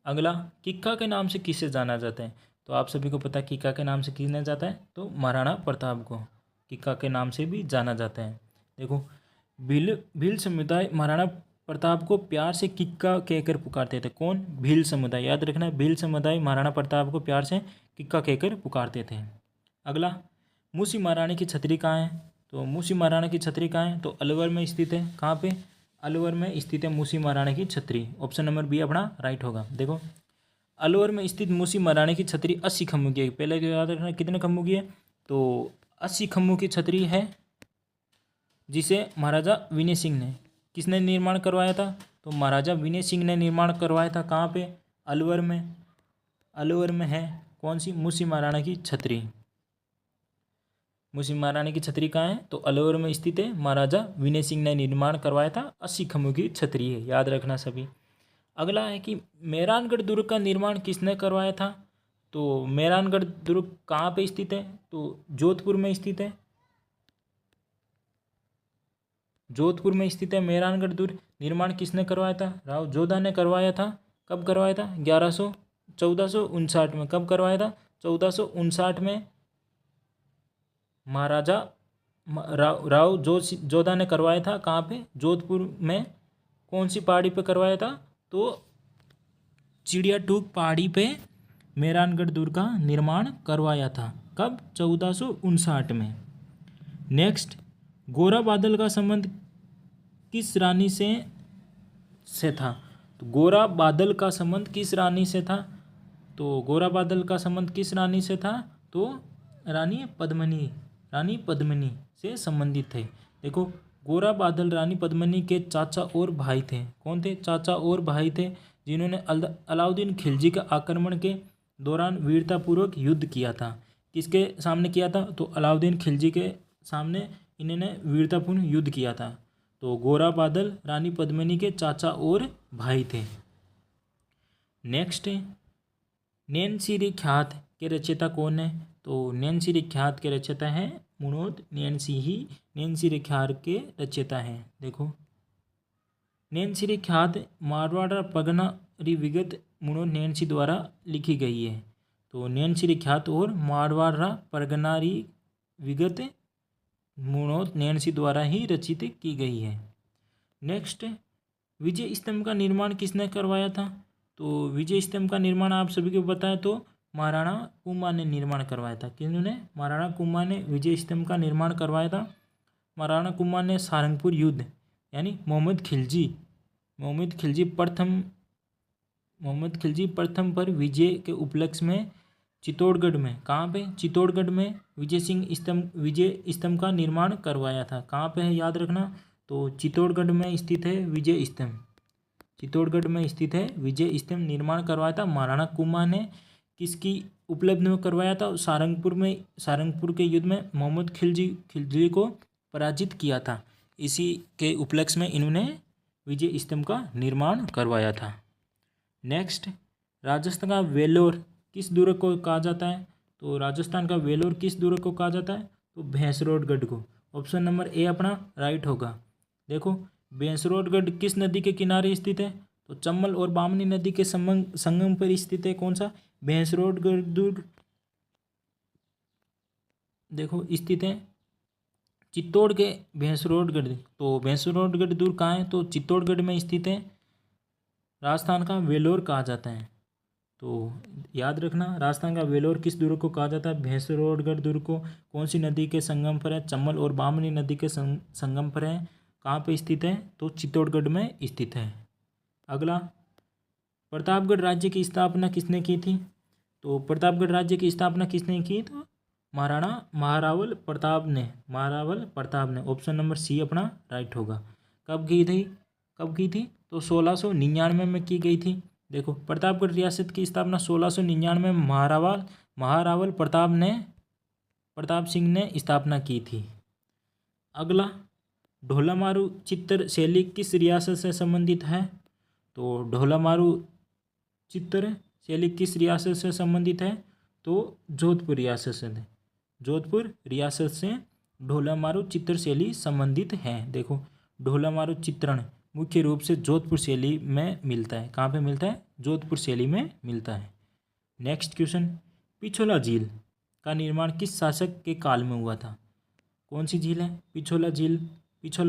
अगला, किक्का के नाम से किसे जाना जाता है? तो आप सभी को पता है किक्का के नाम से किसे जाता है? तो महाराणा प्रताप को किक्का के नाम से भी जाना जाता है। देखो भील समुदाय महाराणा प्रताप को प्यार से किक्का कहकर पुकारते थे। कौन? भील समुदाय। याद रखना, भील समुदाय महाराणा प्रताप को प्यार से किक्का कहकर पुकारते थे। अगला, मूसी महाराणी की छतरी कहाँ है? तो मूसी महाराणी की छतरी कहाँ है? तो अलवर में स्थित है। कहाँ पे? अलवर में स्थित है मूसी महाराणी की छतरी। ऑप्शन नंबर बी अपना राइट होगा। देखो अलवर में स्थित मूसी महाराणी की छतरी 80 खम्भों की है। पहले याद रखना कितने खम्भों की है? तो 80 खम्भों की छतरी है, जिसे महाराजा विनय सिंह ने किसने निर्माण करवाया था? तो महाराजा विनय सिंह ने निर्माण करवाया था। कहाँ पे? अलवर में। अलवर में है कौन सी? मूसी महाराणा की छतरी। मूसी महाराणी की छतरी कहाँ है? तो अलवर में स्थित है। महाराजा विनय सिंह ने निर्माण करवाया था। 80 खम्भों की छतरी है, याद रखना सभी। अगला है कि मेहरानगढ़ दुर्ग का निर्माण किसने करवाया था? तो मेहरानगढ़ दुर्ग कहाँ पे स्थित है? तो जोधपुर में स्थित है। जोधपुर में स्थित है मेहरानगढ़ दुर्ग। निर्माण किसने करवाया था? राव जोधा ने करवाया था। कब करवाया था? 1459 में। कब करवाया था? 1459 में महाराजा राव जोधा ने करवाया था। कहाँ पे? जोधपुर में। कौन सी पहाड़ी पे करवाया था? तो चिड़िया टूक पहाड़ी पे मेहरानगढ़ दुर्ग का निर्माण करवाया था। कब? 1459 में। नेक्स्ट, गोरा बादल का संबंध किस रानी से था? तो गोरा बादल का संबंध किस रानी से था? तो गोरा बादल का संबंध किस रानी से था? तो रानी पद्मिनी से संबंधित थे। देखो गोरा बादल रानी पद्मिनी के चाचा और भाई थे। कौन थे? चाचा और भाई थे, जिन्होंने अलाउद्दीन खिलजी के आक्रमण के दौरान वीरतापूर्वक युद्ध किया था। किसके सामने किया था? तो अलाउद्दीन खिलजी के सामने इन्होंने वीरतापूर्ण युद्ध किया था। तो गोरा बादल रानी पद्मिनी के चाचा और भाई थे। नेक्स्ट, नैनसिरी ख्यात के रचयिता कौन है? तो नैनसिरी ख्यात के रचयिता हैं मुणोद नैनसी ही नैनसिरी ख्यात के रचयिता हैं। देखो नैनसिरी ख्यात मारवाड़ परगनारी विगत मुणोद नैनसी द्वारा लिखी गई है। तो नैनसिरी ख्यात और मारवाड़ परगनारी विगत मुणोद नैनसी द्वारा ही रचित की गई है। नेक्स्ट, विजय स्तंभ का निर्माण किसने करवाया था? तो विजय स्तंभ का निर्माण आप सभी को पता है, तो महाराणा कुंभा ने निर्माण करवाया था। किन्होंने? महाराणा कुंभा ने विजय स्तंभ का निर्माण करवाया था। महाराणा कुंभा ने सारंगपुर युद्ध यानी मोहम्मद खिलजी प्रथम मोहम्मद खिलजी प्रथम पर विजय के उपलक्ष्य में चित्तौड़गढ़ में, कहाँ पे, चित्तौड़गढ़ में विजय स्तंभ का निर्माण करवाया था। कहाँ पे है याद रखना, तो चित्तौड़गढ़ में स्थित है विजय स्तंभ। चित्तौड़गढ़ में स्थित है विजय स्तंभ निर्माण करवाया था। महाराणा कुंभा ने किसकी उपलब्धि में करवाया था, सारंगपुर के युद्ध में मोहम्मद खिलजी को पराजित किया था। इसी के उपलक्ष्य में इन्होंने विजय स्तंभ का निर्माण करवाया था। नेक्स्ट, राजस्थान का वेलोर किस दुर्ग को कहा जाता है, तो राजस्थान का वेलोर किस दुर्ग को कहा जाता है, तो भैंसरोडगढ़ को। ऑप्शन नंबर ए अपना राइट होगा। देखो, भैंसरोडगढ़ किस नदी के किनारे स्थित है, तो चंबल और बामनी नदी के संगम पर स्थित है। कौन सा, भैंसरोडगढ़ दुर्ग देखो स्थित है चित्तौड़ के भैंसरोडगढ़। तो भैंसरोडगढ़ दुर्ग कहाँ है, तो चित्तौड़गढ़ में स्थित है। राजस्थान का वेलोर कहा जाता है। तो याद रखना, राजस्थान का वेलोर किस दुर्ग को कहा जाता है, भैंसरोडगढ़ दुर्ग को। कौन सी नदी के संगम पर है, चंबल और बामनी नदी के संगम पर है। कहाँ पे स्थित है, तो चित्तौड़गढ़ में स्थित है। अगला, प्रतापगढ़ राज्य की स्थापना किसने की थी, तो प्रतापगढ़ राज्य की स्थापना किसने की, तो महारावल प्रताप ने। ऑप्शन नंबर सी अपना राइट होगा। कब की थी, तो 1699 में की गई थी। देखो, प्रतापगढ़ रियासत की स्थापना 1699 में महारावल प्रताप सिंह ने स्थापना की थी। अगला, ढोलामारू चित्तर शैली किस रियासत से संबंधित है, तो ढोलामारू चित्तर शैली किस रियासत से संबंधित है, तो जोधपुर रियासत से ढोलामारू चित्र शैली संबंधित है। देखो, ढोलामारू चित्रण मुख्य रूप से जोधपुर शैली में मिलता है। कहाँ पे मिलता है, जोधपुर शैली में मिलता है। नेक्स्ट क्वेश्चन, पिछोला झील का निर्माण किस शासक के काल में हुआ था। कौन सी झील है, पिछोला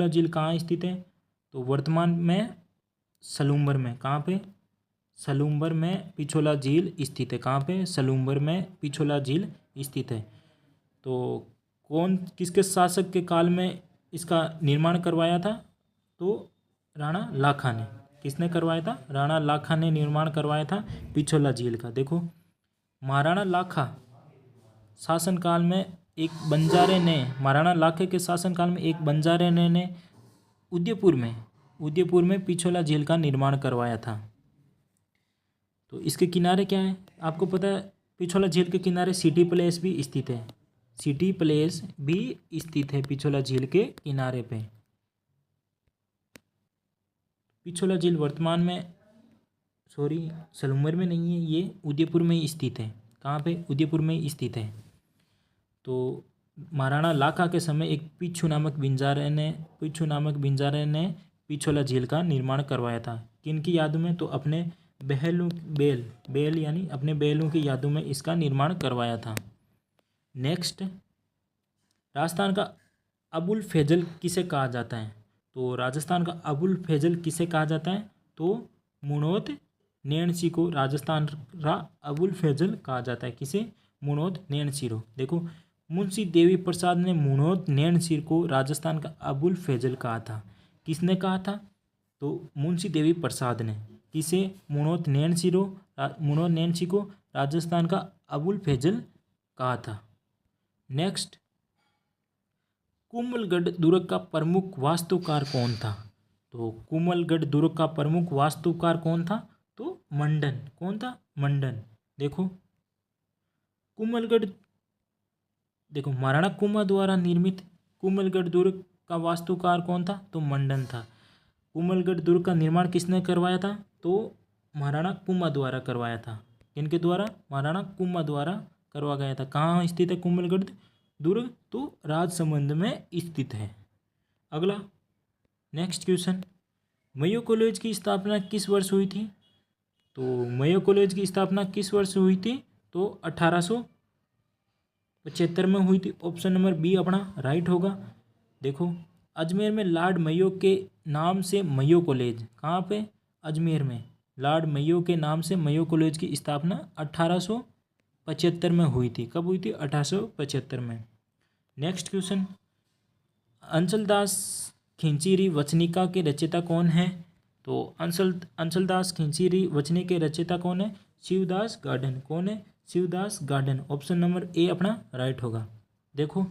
झील कहाँ स्थित है, तो वर्तमान में सलूम्बर में। कहाँ पे, सलूम्बर में पिछोला झील स्थित है। कहाँ पे, सलूम्बर में पिछोला झील स्थित है। तो किसके शासक के काल में इसका निर्माण करवाया था, तो राणा लाखा ने। किसने करवाया था, राणा लाखा ने निर्माण करवाया था पिछोला झील का। देखो, महाराणा लाखा शासनकाल में महाराणा लाखे के शासनकाल में एक बंजारे ने उदयपुर में पिछोला झील का निर्माण करवाया था। तो इसके किनारे क्या है, आपको पता है, पिछोला झील के किनारे सिटी पैलेस भी स्थित है। पिछोला झील के किनारे पे। पिछोला झील वर्तमान में सलूम्बर में नहीं है, ये उदयपुर में स्थित है। कहाँ पे, उदयपुर में स्थित है। तो महाराणा लाखा के समय एक पिच्छू नामक बिंजारे ने पिछोला झील का निर्माण करवाया था। किनकी यादों में, तो अपने बैल यानी अपने बैलों की यादों में इसका निर्माण करवाया था। नेक्स्ट, राजस्थान का अबुल फैजल किसे कहा जाता है, तो राजस्थान का अबुल फैजल किसे कहा जाता है, तो मुणोद नैणसी को राजस्थान का अबुल फैजल कहा जाता है। किसे, मुणोद नैणसीरो। देखो, मुंशी देवी प्रसाद ने मुणोद नैणसीर को राजस्थान का अबुल फैजल कहा था। किसने कहा था, तो मुंशी देवी प्रसाद ने। किसे, मुणोद नैणसी को राजस्थान का अबुल फैजल कहा था। नेक्स्ट, कुंभलगढ़ दुर्ग का प्रमुख वास्तुकार कौन था, तो कुंभलगढ़ दुर्ग का प्रमुख वास्तुकार कौन था, तो मंडन। कौन था, मंडन। देखो, महाराणा कुंभा द्वारा निर्मित कुंभलगढ़ दुर्ग का वास्तुकार कौन था, तो मंडन था। कुंभलगढ़ दुर्ग का निर्माण किसने करवाया था, तो महाराणा कुंभा द्वारा करवाया था। किनके द्वारा, महाराणा कुंभा द्वारा करवा गया था। कहाँ स्थित है कुंभलगढ़ दुर्ग, तो राजसमंद में स्थित है। अगला, नेक्स्ट क्वेश्चन, मयो कॉलेज की स्थापना किस वर्ष हुई थी, तो मयो कॉलेज की स्थापना किस वर्ष हुई थी, तो 1875 में हुई थी। ऑप्शन नंबर बी अपना राइट होगा। देखो, अजमेर में लॉर्ड मेयो के नाम से मयो कॉलेज, कहाँ पे, अजमेर में लॉर्ड मेयो के नाम से मयो कॉलेज की स्थापना 1875 में हुई थी। कब हुई थी, 1875 में। नेक्स्ट क्वेश्चन, अंचलदास खिंचीरी वचनिका के रचयिता कौन है, तो अंशलदास खिंचीरी वचने के रचयिता कौन है? शिवदास गार्डन। कौन है? Shivdas garden. Option number A अपना राइट होगा। देखो,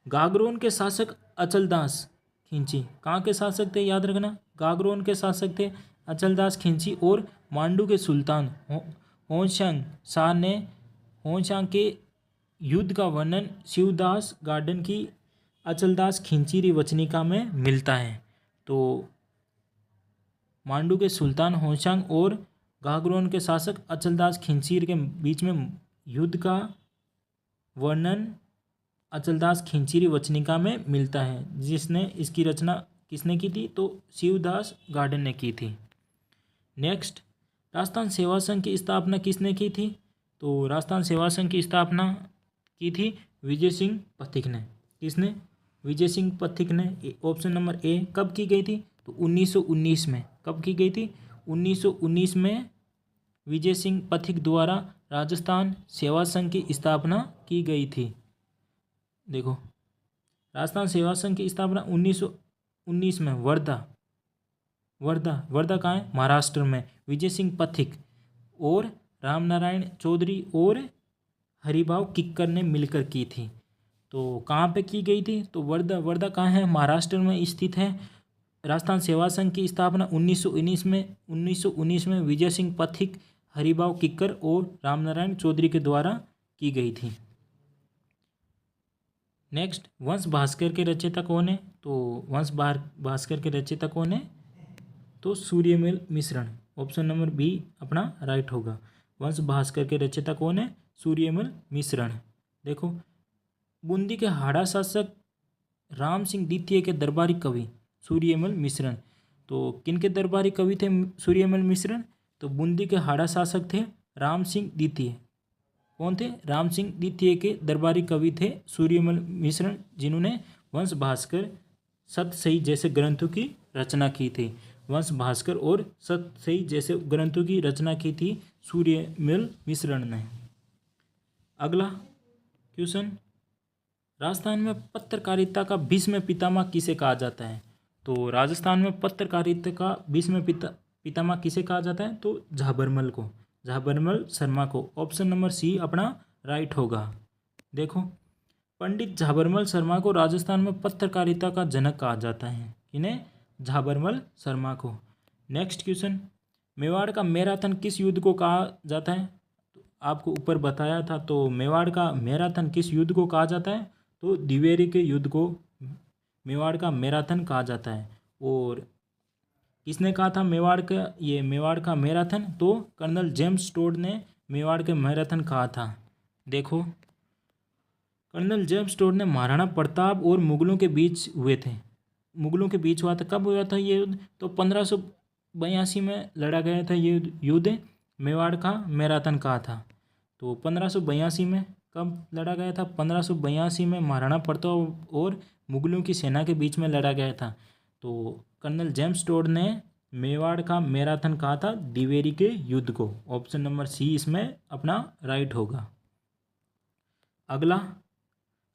गागरोन के शासक अचलदास खिंची कहाँ के शासक थे? याद रखना, गागरोन के शासक थे अचलदास खिंची। और मांडू के सुल्तान होनशांग शाह ने होनशांग के युद्ध का वर्णन शिवदास गार्डन की अचलदास खिंचीरी वचनिका में मिलता है। तो मांडू के सुल्तान होनशांग और गागरोन के शासक अचलदास खिंचीर के बीच में युद्ध का वर्णन अचलदास खिंचीरी वचनिका में मिलता है। जिसने इसकी रचना किसने की थी? तो शिवदास गार्डन ने की थी। नेक्स्ट, राजस्थान सेवा संघ की स्थापना किसने की थी? तो राजस्थान सेवा संघ की स्थापना की थी विजय सिंह पथिक ने। किसने? विजय सिंह पथिक ने। Option number A. कब की गई थी? तो 1919 में। कब की गई थी? 1919 में विजय सिंह पथिक द्वारा राजस्थान सेवा संघ की स्थापना की गई थी। देखो, राजस्थान सेवा संघ की स्थापना 1919 में वर्धा कहाँ है? महाराष्ट्र में। विजय सिंह पथिक और रामनारायण चौधरी और हरिभाव किक्कर ने मिलकर की थी। तो कहाँ पे की गई थी? तो वर्धा कहाँ है? महाराष्ट्र में स्थित है। राजस्थान सेवा संघ की स्थापना 1919 में विजय सिंह पथिक, हरिभाव किक्कर और रामनारायण चौधरी के द्वारा की गई थी। नेक्स्ट, वंश भास्कर के रचयिता कौन है? तो वंश भास्कर के रचयिता कौन है? तो सूर्यमल मिश्रण। ऑप्शन नंबर बी अपना राइट होगा। वंश भास्कर के रचयिता कौन है? सूर्यमल मिश्रण। देखो, बूंदी के हाड़ा शासक राम सिंह द्वितीय के दरबारी कवि सूर्यमल मिश्रण। तो किन के दरबारी कवि थे सूर्यमल मिश्रण? तो बूंदी के हाड़ा शासक थे राम सिंह द्वितीय। कौन थे? राम सिंह द्वितीय के दरबारी कवि थे सूर्यमल मिश्रण, जिन्होंने वंश भास्कर, सतसई जैसे ग्रंथों की रचना की थी। वंश भास्कर और सतसई जैसे ग्रंथों की रचना की थी सूर्यमल मिश्रण ने। अगला क्वेश्चन, राजस्थान में पत्रकारिता का भीष्म पितामह किसे कहा जाता है? तो राजस्थान में पत्रकारिता का भीष्म पितामह किसे कहा जाता है? तो झाबरमल को, झाबरमल शर्मा को। ऑप्शन नंबर सी अपना राइट होगा। देखो, पंडित झाबरमल शर्मा को राजस्थान में पत्रकारिता का जनक कहा जाता है। इन्हें झाबरमल शर्मा को। नेक्स्ट क्वेश्चन, मेवाड़ का मैराथन किस युद्ध को कहा जाता है? तो आपको ऊपर बताया था। तो मेवाड़ का मैराथन किस युद्ध को कहा जाता है? तो दिवेरी के युद्ध को मेवाड़ का मैराथन कहा जाता है। और किसने कहा था मेवाड़ का मैराथन? तो कर्नल जेम्स टोड ने मेवाड़ के मैराथन कहा था। देखो, कर्नल जेम्स टोड ने महाराणा प्रताप और मुगलों के बीच हुए थे। मुगलों के बीच हुआ था। कब हुआ था ये युद्ध? तो 1582 में लड़ा गया था ये युद्ध। मेवाड़ का मैराथन कहा था। तो 1582 में कब लड़ा गया था? 1582 में महाराणा प्रताप और मुगलों की सेना के बीच में लड़ा गया था। तो कर्नल जेम्स टोड ने मेवाड़ का मैराथन कहा था दिवेरी के युद्ध को। ऑप्शन नंबर सी इसमें अपना राइट होगा। अगला,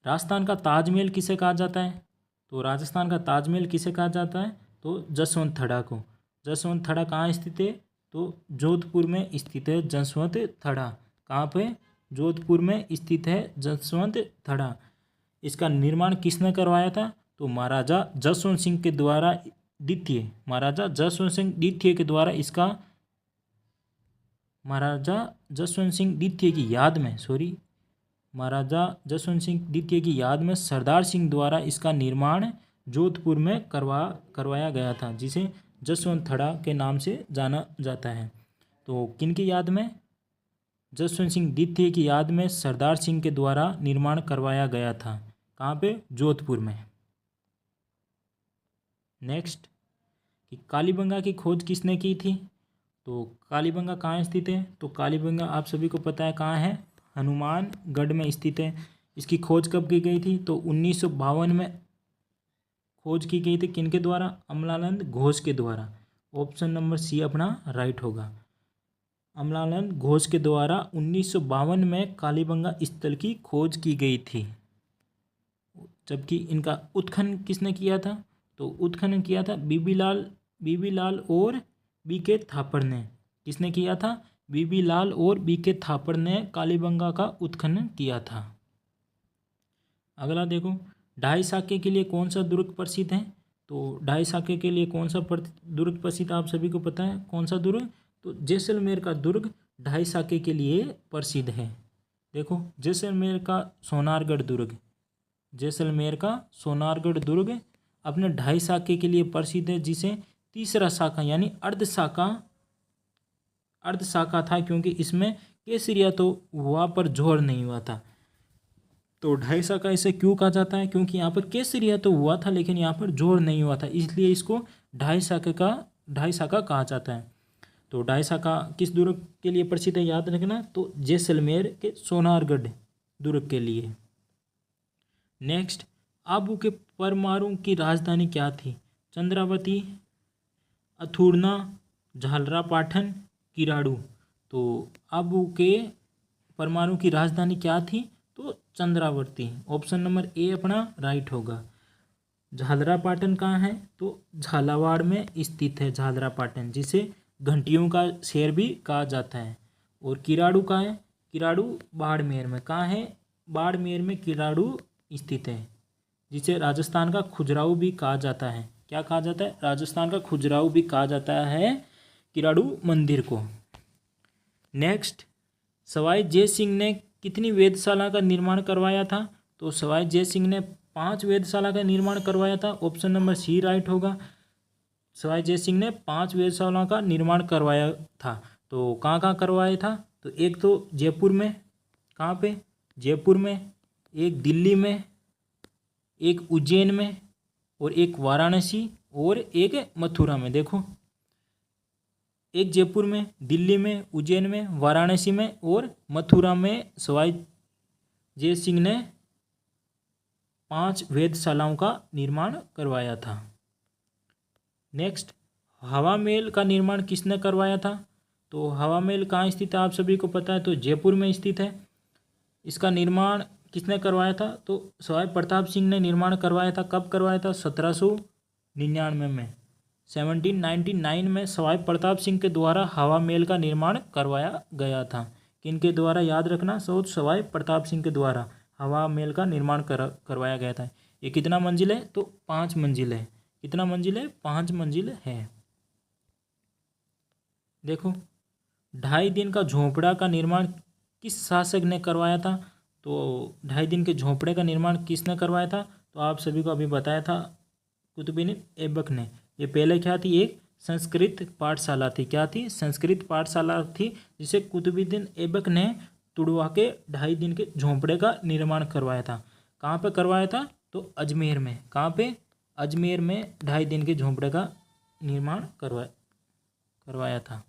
राजस्थान का ताजमहल किसे कहा जाता है? तो राजस्थान का ताजमहल किसे कहा जाता है? तो जसवंत थड़ा को। जसवंत थड़ा कहाँ स्थित है? तो जोधपुर में स्थित है जसवंत थड़ा। कहाँ पे? जोधपुर में स्थित है जसवंत थड़ा। इसका निर्माण किसने करवाया था? तो महाराजा जसवंत सिंह के द्वारा द्वितीय, महाराजा जसवंत सिंह द्वितीय के द्वारा इसका, महाराजा जसवंत सिंह द्वितीय की याद में, महाराजा जसवंत सिंह द्वितीय की याद में सरदार सिंह द्वारा इसका निर्माण जोधपुर में करवाया गया था, जिसे जसवंत थड़ा के नाम से जाना जाता है। तो किन की याद में? जसवंत सिंह द्वितीय की याद में सरदार सिंह के द्वारा निर्माण करवाया गया था। कहाँ पे? जोधपुर में। नेक्स्ट, कि कालीबंगा की खोज किसने की थी? तो कालीबंगा कहाँ स्थित है? तो कालीबंगा आप सभी को पता है कहाँ है? हनुमानगढ़ में स्थित है। इसकी खोज कब की गई थी? तो 1952 में खोज की गई थी। किनके द्वारा? अमलानंद घोष के द्वारा। ऑप्शन नंबर सी अपना राइट होगा। अमलानंद घोष के द्वारा 1952 में कालीबंगा स्थल की खोज की गई थी। जबकि इनका उत्खनन किसने किया था? तो उत्खनन किया था बीबीलाल बीबी लाल और बी के थापर ने। किसने किया था? बीबी लाल और बी के थापर ने कालीबंगा का उत्खनन किया था। अगला देखो, ढाई साके के लिए कौन सा दुर्ग प्रसिद्ध है? तो ढाई साके के लिए कौन सा दुर्ग प्रसिद्ध, आप सभी को पता है कौन सा दुर्ग? तो जैसलमेर का दुर्ग ढाई साके के लिए प्रसिद्ध है। देखो, जैसलमेर का सोनारगढ़ दुर्ग, जैसलमेर का सोनारगढ़ दुर्ग अपने ढाई साके के लिए प्रसिद्ध है, जिसे तीसरा साका यानी अर्ध साका था, क्योंकि इसमें केसरिया तो हुआ पर जोर नहीं हुआ था। तो ढाई साका इसे क्यों कहा जाता है? क्योंकि यहाँ पर केसरिया तो हुआ था लेकिन यहाँ पर जोर नहीं हुआ था, इसलिए इसको ढाई साका कहा जाता है। तो ढाई साका किस दुर्ग के लिए प्रसिद्ध है, याद रखना, तो जैसलमेर के सोनारगढ़ दुर्ग के लिए। नेक्स्ट, आबू के परमाणु की राजधानी क्या थी? चंद्रावती, अथुर्ना, झालरापाटन, किराड़ू। तो आबू के परमाणु की राजधानी क्या थी? तो चंद्रावती। ऑप्शन नंबर ए अपना राइट होगा। झालरापाटन कहाँ है? तो झालावाड़ में स्थित है झालरापाटन, जिसे घंटियों का शहर भी कहा जाता है। और किराड़ू कहाँ है? किराड़ू बाड़मेर में। कहाँ है? बाड़मेर में किराड़ू स्थित है, जिसे राजस्थान का खजुराहो भी कहा जाता है। क्या कहा जाता है? राजस्थान का खजुराहो भी कहा जाता है किराड़ू मंदिर को। नेक्स्ट, सवाई जय सिंह ने कितनी वेधशाला का निर्माण करवाया था? तो सवाई जय सिंह ने 5 वेधशाला का निर्माण करवाया था। ऑप्शन नंबर सी राइट होगा। सवाई जय सिंह ने 5 वेधशाला का निर्माण करवाया था। तो कहाँ कहाँ करवाया था? तो एक तो जयपुर में, कहाँ पे? जयपुर में, एक दिल्ली में, एक उज्जैन में, और एक वाराणसी, और एक मथुरा में। देखो, एक जयपुर में, दिल्ली में, उज्जैन में, वाराणसी में और मथुरा में सवाई जय सिंह ने 5 वेधशालाओं का निर्माण करवाया था। नेक्स्ट, हवा महल का निर्माण किसने करवाया था? तो हवा महल कहाँ स्थित है, आप सभी को पता है, तो जयपुर में स्थित है। इसका निर्माण किसने करवाया था? तो सवाई प्रताप सिंह ने निर्माण करवाया था। कब करवाया था? 1799 में। 1799 में सवाई प्रताप सिंह के द्वारा हवा महल का निर्माण करवाया गया था। किनके द्वारा, याद रखना, सवाई प्रताप सिंह के द्वारा हवा महल का निर्माण करवाया गया था। ये कितना मंजिल है? तो 5 मंजिल है। कितना मंजिल है? 5 मंजिल है। देखो, 2.5 दिन का झोंपड़ा का निर्माण किस शासक ने करवाया था? तो 2.5 दिन के झोंपड़े का निर्माण किसने करवाया था? तो आप सभी को अभी बताया था, कुतुबुद्दीन ऐबक ने। ये पहले क्या थी? एक संस्कृत पाठशाला थी। क्या थी? संस्कृत पाठशाला थी, जिसे कुतुबुद्दीन ऐबक ने तुड़वा के 2.5 दिन के झोंपड़े का निर्माण करवाया था। कहाँ पे करवाया था? तो अजमेर में। कहाँ पे? अजमेर में 2.5 दिन के झोंपड़े का निर्माण करवाया था।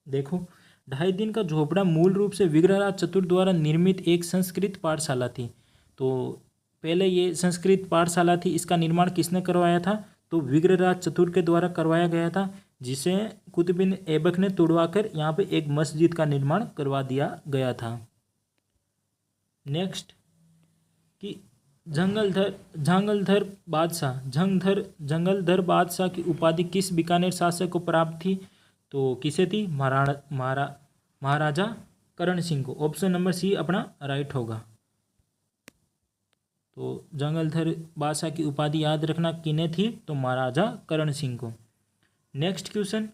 देखो, 2.5 दिन का झोपड़ा मूल रूप से विग्रहराज चतुर द्वारा निर्मित एक संस्कृत पाठशाला थी। तो पहले ये संस्कृत पाठशाला थी, इसका निर्माण किसने करवाया था? तो विग्रहराज चतुर के द्वारा करवाया गया था, जिसे कुतुबुद्दीन ऐबक ने तुड़वाकर यहाँ पे एक मस्जिद का निर्माण करवा दिया गया था। नेक्स्ट, कि जंगलधर बादशाह की उपाधि किस बीकानेर शासक को प्राप्त थी? तो किसे थी? महाराजा करण सिंह को। ऑप्शन नंबर सी अपना राइट होगा। तो जंगलधर बादशाह की उपाधि याद रखना किन्हें थी? तो महाराजा करण सिंह को। नेक्स्ट क्वेश्चन,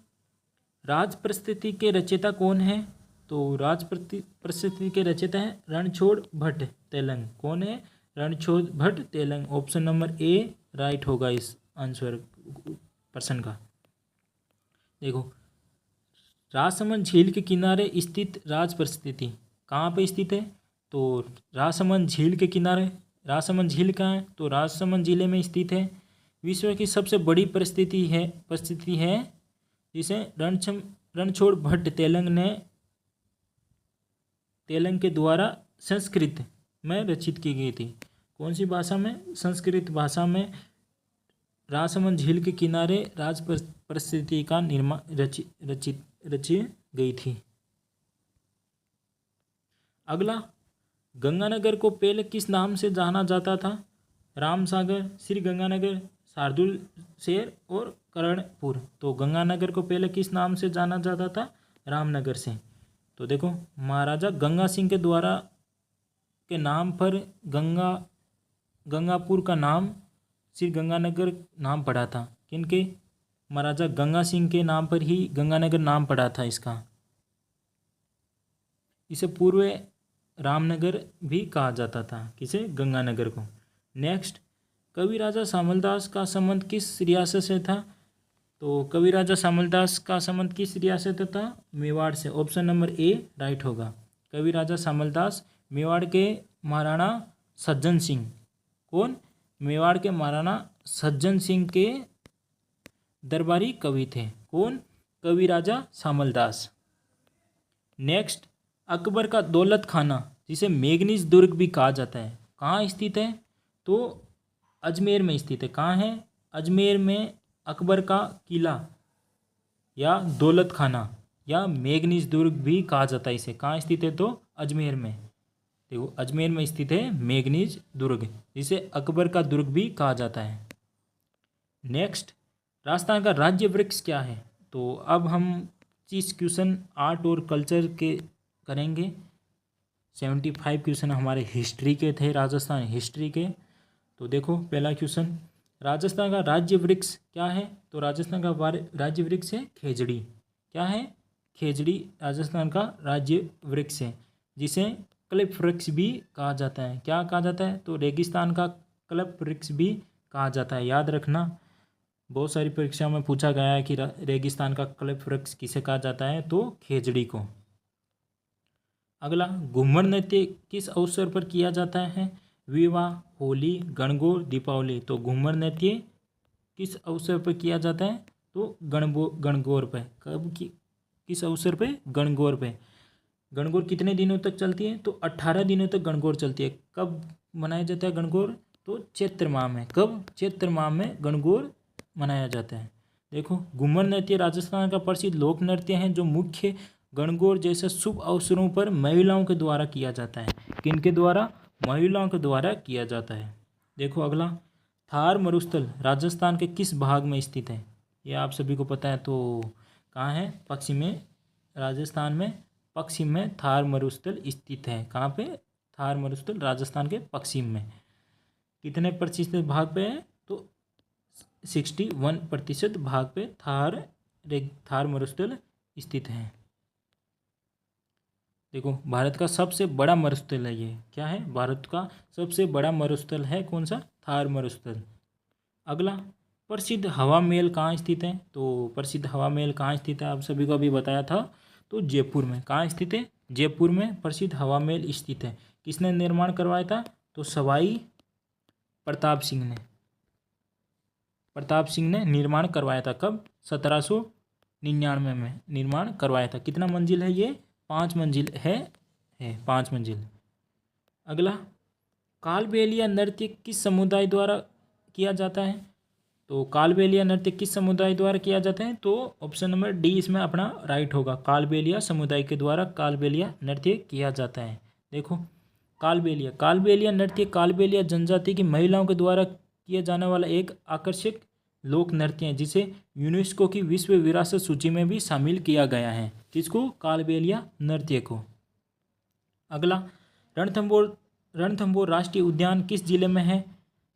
राज परिस्थिति के रचयिता कौन है? तो राज परिस्थिति के रचयिता है रणछोड़ भट्ट तेलंग। कौन है? Ranchhod Bhatt Telang. Option number A right होगा इस आंसर प्रश्न का। देखो, राजसमंद झील के किनारे स्थित राज परिस्थिति कहाँ पे स्थित है? तो राजसमंद झील के किनारे, राजसमंद झील कहाँ है? तो राजसमंद जिले में स्थित है। विश्व की सबसे बड़ी परिस्थिति है जिसे रणछोड़ भट्ट तेलंग के द्वारा संस्कृत में रचित की गई थी। कौन सी भाषा में? संस्कृत भाषा में राजसमंद झील के किनारे राज परिस्थिति का निर्माण रची गई थी। अगला, गंगानगर को पहले किस नाम से जाना जाता था? रामसागर, श्री गंगानगर, शार्दुल शहर और करणपुर। तो गंगानगर को पहले किस नाम से जाना जाता था? रामनगर से। तो देखो महाराजा गंगा सिंह के द्वारा के नाम पर गंगापुर का नाम श्री गंगानगर नाम पड़ा था। किनके? महाराजा गंगा सिंह के नाम पर ही गंगानगर नाम पड़ा था इसका। इसे पूर्व रामनगर भी कहा जाता था। किसे? गंगानगर को। नेक्स्ट, कवि राजा शामलदास का संबंध किस रियासत से था? तो कवि राजा शामलदास का संबंध किस रियासत से था? मेवाड़ से। ऑप्शन नंबर ए राइट होगा। कवि राजा शामलदास मेवाड़ के महाराणा सज्जन सिंह, कौन? मेवाड़ के महाराणा सज्जन सिंह के दरबारी कवि थे। कौन? कवि राजा शामलदास। नेक्स्ट, अकबर का दौलत खाना जिसे मेघनीज दुर्ग भी कहा जाता है, कहाँ स्थित है? तो अजमेर में स्थित है। कहाँ है? अजमेर में अकबर का किला या दौलत खाना या मेघनीज दुर्ग भी कहा जाता है इसे। कहाँ स्थित है? तो अजमेर में। देखो अजमेर में स्थित है मेघनीज दुर्ग, जिसे अकबर का दुर्ग भी कहा जाता है। नेक्स्ट, राजस्थान का राज्य वृक्ष क्या है? तो अब हम 30 क्वेश्चन आर्ट और कल्चर के करेंगे। 75 क्वेश्चन हमारे हिस्ट्री के थे, राजस्थान हिस्ट्री के। तो देखो पहला क्वेश्चन, राजस्थान का राज्य वृक्ष क्या है? तो राजस्थान का राज्य वृक्ष है खेजड़ी। क्या है? खेजड़ी राजस्थान का राज्य वृक्ष है, जिसे क्लिफ वृक्ष भी कहा जाता है। क्या कहा जाता है? तो रेगिस्तान का क्लिफ वृक्ष भी कहा जाता है। याद रखना, बहुत सारी परीक्षाओं में पूछा गया है कि रेगिस्तान का क्लिफ वृक्ष किसे कहा जाता है? तो खेजड़ी को। अगला, घूमर नृत्य किस अवसर पर किया जाता है? विवाह, होली, गणगौर, दीपावली। तो घूमर नृत्य किस अवसर पर किया जाता है? तो गणगौर पे। कब की किस अवसर पे? गणगौर पे। गणगौर कितने दिनों तक चलती है? तो 18 दिनों तक गणगौर चलती है। कब मनाया जाता है गणगौर? तो चैत्र माह में। कब? चैत्र माह में गणगौर मनाया जाता है। देखो घूमर नृत्य राजस्थान का प्रसिद्ध लोक नृत्य है, जो मुख्य गणगौर जैसे शुभ अवसरों पर महिलाओं के द्वारा किया जाता है। किनके द्वारा? महिलाओं के द्वारा किया जाता है। देखो अगला, थार मरुस्थल राजस्थान के किस भाग में स्थित है? ये आप सभी को पता है। तो कहाँ है? पश्चिम में, राजस्थान में पश्चिम में थार मरुस्थल स्थित है। कहाँ पे? थार मरुस्थल राजस्थान के पश्चिम में। कितने प्रतिशत भाग पे है? तो 61% भाग पे थार मरुस्थल स्थित है। देखो भारत का सबसे बड़ा मरुस्थल है ये। क्या है? भारत का सबसे बड़ा मरुस्थल है कौन सा? थार मरुस्थल। अगला, प्रसिद्ध हवा महल कहाँ स्थित है? तो प्रसिद्ध हवा महल कहाँ स्थित है? आप सभी को अभी बताया था। तो जयपुर में। कहाँ स्थित है? जयपुर में प्रसिद्ध हवा महल स्थित है। किसने निर्माण करवाया था? तो सवाई प्रताप सिंह ने निर्माण करवाया था। कब? 1799 में निर्माण करवाया था। कितना मंजिल है ये? 5 मंजिल है 5 मंजिल। अगला, कालबेलिया नृत्य किस समुदाय द्वारा किया जाता है? तो कालबेलिया नृत्य किस समुदाय द्वारा किया जाता है? तो ऑप्शन नंबर डी इसमें अपना राइट होगा। कालबेलिया समुदाय के द्वारा कालबेलिया नृत्य किया जाता है। देखो कालबेलिया नृत्य कालबेलिया जनजाति की महिलाओं के द्वारा किया जाने वाला एक आकर्षक लोक नृत्य है, जिसे यूनेस्को की विश्व विरासत सूची में भी शामिल किया गया है। किसको? कालबेलिया नृत्य को। अगला, रणथंभौर राष्ट्रीय उद्यान किस जिले में है?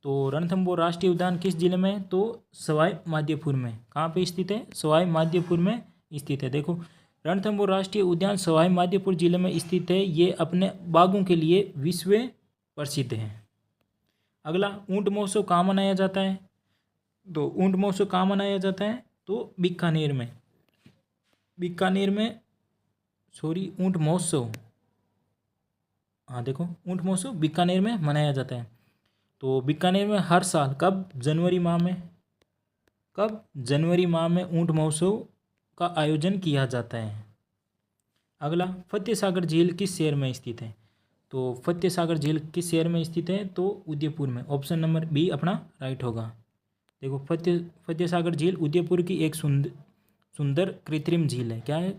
तो रणथंभौर राष्ट्रीय उद्यान किस जिले में है? तो सवाई माधोपुर में। कहाँ पे स्थित है? सवाई माधोपुर में स्थित है। देखो रणथंभौर राष्ट्रीय उद्यान सवाई माधोपुर जिले में स्थित है। ये अपने बागों के लिए विश्व प्रसिद्ध है। अगला, ऊंट महोत्सव कहाँ मनाया जाता है? तो ऊंट महोत्सव कहाँ मनाया जाता है? तो बीकानेर में। ऊंट महोत्सव, हाँ देखो ऊंट महोत्सव बीकानेर में मनाया जाता है। तो बीकानेर में हर साल कब? जनवरी माह में ऊंट महोत्सव का आयोजन किया जाता है। अगला, फतेह सागर झील किस शहर में स्थित है? तो फतेह सागर झील किस शहर में स्थित है? तो उदयपुर में। ऑप्शन नंबर बी अपना राइट होगा। देखो फतेह सागर झील उदयपुर की एक सुंदर कृत्रिम झील है। क्या है?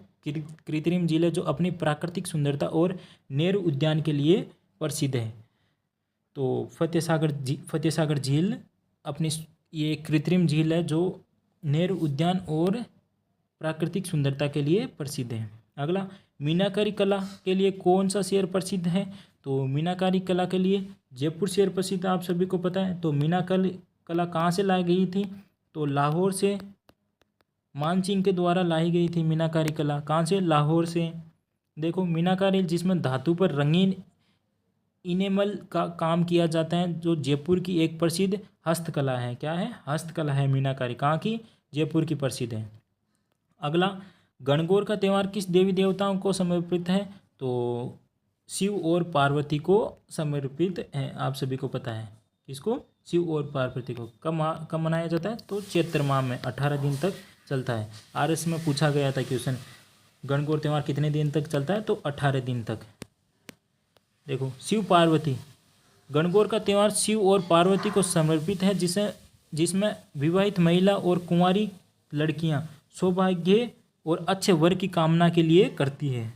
कृत्रिम झील है, जो अपनी प्राकृतिक सुंदरता और नेहरू उद्यान के लिए प्रसिद्ध है। तो फतेह सागर झील अपनी ये कृत्रिम झील है जो नेहरू उद्यान और प्राकृतिक सुंदरता के लिए प्रसिद्ध है। अगला, मीनाकारी कला के लिए कौन सा शहर प्रसिद्ध है? तो मीनाकारी कला के लिए जयपुर शहर प्रसिद्ध है, आप सभी को पता है। तो मीनाकारी कला कहाँ से लाई गई थी? तो लाहौर से मानसिंह के द्वारा लाई गई थी मीनाकारी कला। कहाँ से? लाहौर से। देखो, मीनाकारी जिसमें धातु पर रंगीन इनेमल का काम किया जाता है, जो जयपुर की एक प्रसिद्ध हस्तकला है। क्या है? हस्तकला है मीनाकारी। कहाँ की? जयपुर की प्रसिद्ध है। अगला, गणगौर का त्यौहार किस देवी देवताओं को समर्पित है? तो शिव और पार्वती को समर्पित है, आप सभी को पता है। किसको? शिव और पार्वती को। कब मनाया जाता है? तो चैत्र माह में 18 दिन तक चलता है। आरएस में पूछा गया था क्वेश्चन, गणगौर त्यौहार कितने दिन तक चलता है? तो 18 दिन तक। देखो, शिव पार्वती, गणगौर का त्यौहार शिव और पार्वती को समर्पित है, जिसमें विवाहित महिला और कुंवारी लड़कियां सौभाग्य और अच्छे वर की कामना के लिए करती है।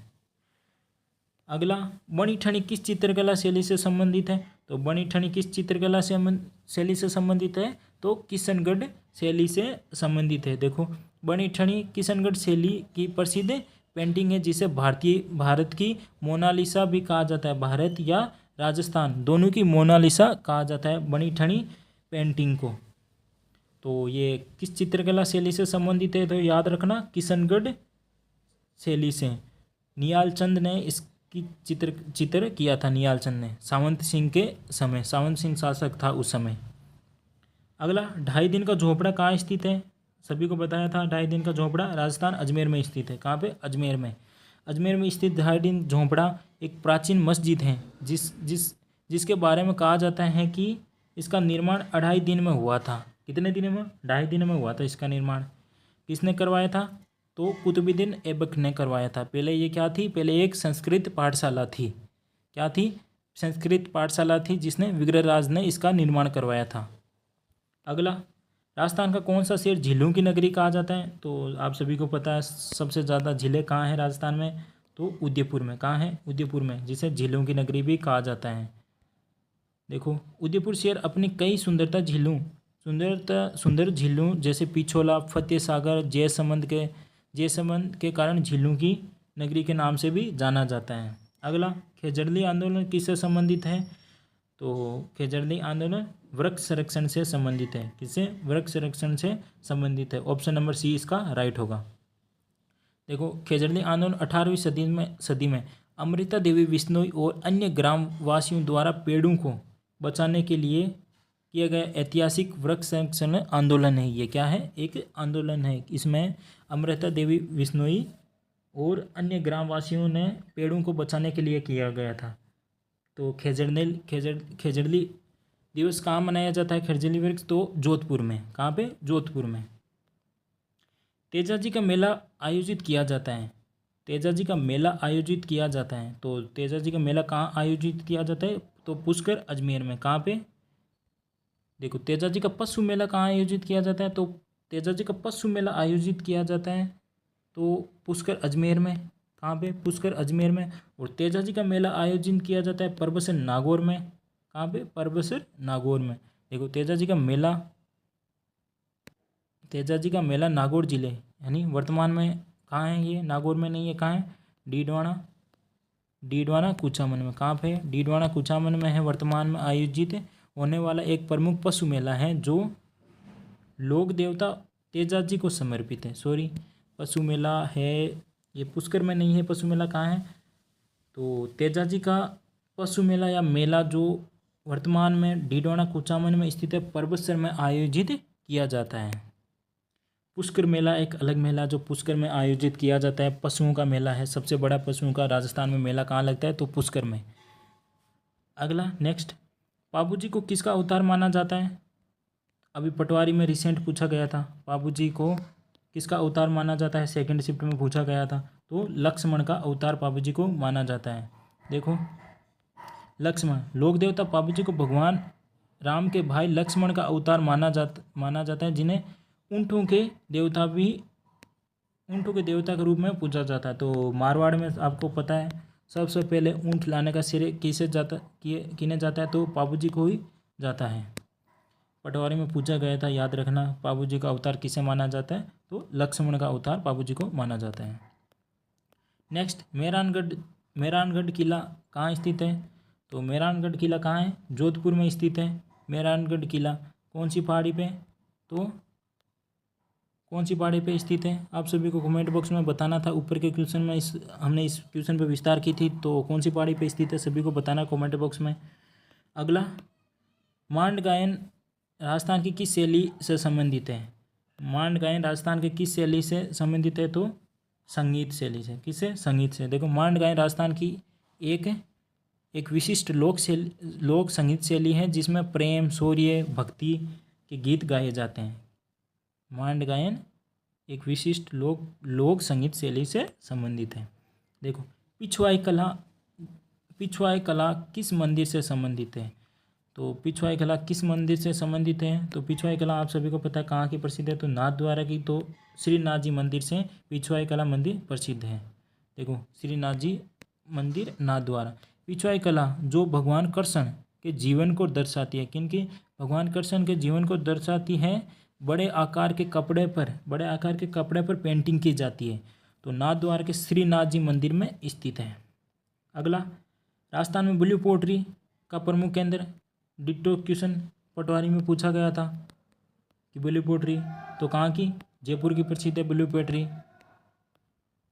अगला, बनी ठनी किस चित्रकला शैली से संबंधित है? तो बनी ठनी किस चित्रकला शैली से संबंधित है? तो किशनगढ़ शैली से संबंधित है। देखो, बनी ठनी किशनगढ़ शैली की प्रसिद्ध पेंटिंग है, जिसे भारत की मोनालिसा भी कहा जाता है। भारत या राजस्थान दोनों की मोनालिसा कहा जाता है बनी ठनी पेंटिंग को। तो ये किस चित्रकला शैली से संबंधित है? तो याद रखना, किशनगढ़ शैली से। निहाल चंद ने इसकी चित्र किया था। निहाल चंद ने सावंत सिंह के समय, सावंत सिंह शासक था उस समय। अगला, 2.5 दिन का झोपड़ा कहाँ स्थित है? सभी को बताया था 2.5 दिन का झोपड़ा राजस्थान अजमेर में स्थित है। कहाँ पे? अजमेर में। अजमेर में स्थित 2.5 दिन झोपड़ा एक प्राचीन मस्जिद है, जिसके बारे में कहा जाता है कि इसका निर्माण 2.5 दिन में हुआ था। कितने दिन में? 2.5 दिन में हुआ था इसका निर्माण। किसने करवाया था? तो कुतुबुद्दीन ऐबक ने करवाया था। पहले ये क्या थी? पहले एक संस्कृत पाठशाला थी। क्या थी? संस्कृत पाठशाला थी, जिसने विग्रहराज ने इसका निर्माण करवाया था। अगला, राजस्थान का कौन सा शहर झीलों की नगरी कहा जाता है? तो आप सभी को पता है सबसे ज़्यादा झीलें कहाँ हैं राजस्थान में? तो उदयपुर में। कहाँ है? उदयपुर में, जिसे झीलों की नगरी भी कहा जाता है। देखो, उदयपुर शहर अपनी कई सुंदर झीलों जैसे पिछोला, फतेह सागर, जयसमंद के कारण झीलों की नगरी के नाम से भी जाना जाता है। अगला, खेजड़ली आंदोलन किससे संबंधित है? तो खेजड़ली आंदोलन वृक्ष संरक्षण से संबंधित है। किससे? वृक्ष संरक्षण से संबंधित है। ऑप्शन नंबर सी इसका राइट होगा। देखो, खेजड़ली आंदोलन 18वीं सदी में अमृता देवी बिश्नोई और अन्य ग्रामवासियों द्वारा पेड़ों को बचाने के लिए किया गया ऐतिहासिक वृक्ष संरक्षण आंदोलन है। ये क्या है? एक आंदोलन है। इसमें अमृता देवी बिश्नोई और अन्य ग्रामवासियों ने पेड़ों को बचाने के लिए किया गया था। तो खेजड़ली दिवस कहाँ मनाया जाता है? खेजड़ली दिवस तो जोधपुर में। कहाँ पे? जोधपुर में। तेजाजी का मेला आयोजित किया जाता है। तेजाजी का मेला आयोजित किया जाता है। तो तेजाजी का मेला कहाँ आयोजित किया जाता है? तो पुष्कर अजमेर में। कहाँ पे? देखो, तेजाजी का पशु मेला कहाँ आयोजित किया जाता है? तो तेजाजी का पशु मेला आयोजित किया जाता है तो पुष्कर अजमेर में। कहाँ पे? पुष्कर अजमेर में। और तेजाजी का मेला आयोजित किया जाता है परबसर नागौर में। कहाँ पे? परबसर नागौर में। देखो, तेजाजी का मेला नागौर जिले यानी वर्तमान में कहाँ है? ये नागौर में नहीं है। कहाँ है? डीडवाना कुचामन में। कहाँ पे? डीडवाना कुचामन में है। वर्तमान में आयोजित होने वाला एक प्रमुख पशु मेला है, जो लोक देवता तेजाजी को समर्पित है। पशु मेला है ये पुष्कर में नहीं है। पशु मेला कहाँ है? तो तेजाजी का पशु मेला या मेला जो वर्तमान में डीडवाना कुचामन में स्थित है, परबतसर में आयोजित किया जाता है। पुष्कर मेला एक अलग मेला जो पुष्कर में आयोजित किया जाता है, पशुओं का मेला है। सबसे बड़ा पशुओं का राजस्थान में मेला कहाँ लगता है? तो पुष्कर में। अगला, नेक्स्ट, पाबूजी को किसका अवतार माना जाता है? अभी पटवारी में रिसेंट पूछा गया था, पाबूजी को किसका अवतार माना जाता है? सेकंड शिफ्ट में पूछा गया था। तो लक्ष्मण का अवतार पाबूजी को माना जाता है। देखो, लक्ष्मण, लोक देवता पाबूजी को भगवान राम के भाई लक्ष्मण का अवतार माना जाता है, जिन्हें ऊँटों के देवता के रूप में पूजा जाता है। तो मारवाड़ में आपको पता है सबसे पहले ऊँट लाने का श्रेय किने जाता है? तो पाबूजी को ही जाता है। पटवारी में पूछा गया था, याद रखना। पाबू जी का अवतार किसे माना जाता है? तो लक्ष्मण का अवतार पाबू जी को माना जाता है। नेक्स्ट, मेहरानगढ़ किला कहाँ स्थित है? तो मेहरानगढ़ किला कहाँ है? जोधपुर में स्थित है मेहरानगढ़ किला। कौन सी पहाड़ी पे? तो कौन सी पहाड़ी पे स्थित है? आप सभी को कमेंट बॉक्स में बताना था। ऊपर के क्वेश्चन में हमने इस क्वेश्चन पे विस्तार की थी, तो कौन सी पहाड़ी पे स्थित है सभी को बताना कमेंट बॉक्स में। अगला, मांड गायन राजस्थान की किस शैली से संबंधित है? मांड गायन राजस्थान के किस शैली से संबंधित है? तो संगीत शैली से। किससे? संगीत से। देखो, मांड गायन राजस्थान की एक विशिष्ट लोक संगीत शैली है जिसमें प्रेम, शौर्य, भक्ति के गीत गाए जाते हैं। मांड गायन एक विशिष्ट लोक संगीत शैली से संबंधित है। देखो, पिछवाई कला किस मंदिर से संबंधित है? तो पिछवाई कला किस मंदिर से संबंधित है? तो पिछवाई कला आप सभी को पता है कहाँ की प्रसिद्ध है? तो नाथद्वारा की। तो श्रीनाथ जी मंदिर से पिछवाई कला मंदिर प्रसिद्ध है। देखो, श्रीनाथ जी मंदिर नाथद्वारा। पिछवाई कला जो भगवान कृष्ण के जीवन को दर्शाती है। किनकी? भगवान कृष्ण के जीवन को दर्शाती है। बड़े आकार के कपड़े पर पेंटिंग की जाती है। तो नाथद्वारा के श्रीनाथ जी मंदिर में स्थित है। अगला, राजस्थान में ब्लू पोट्री का प्रमुख केंद्र। डिट्टो क्वेश्चन पटवारी में पूछा गया था कि ब्लू पोट्री तो कहाँ की? जयपुर की प्रसिद्ध है ब्लू पोट्री।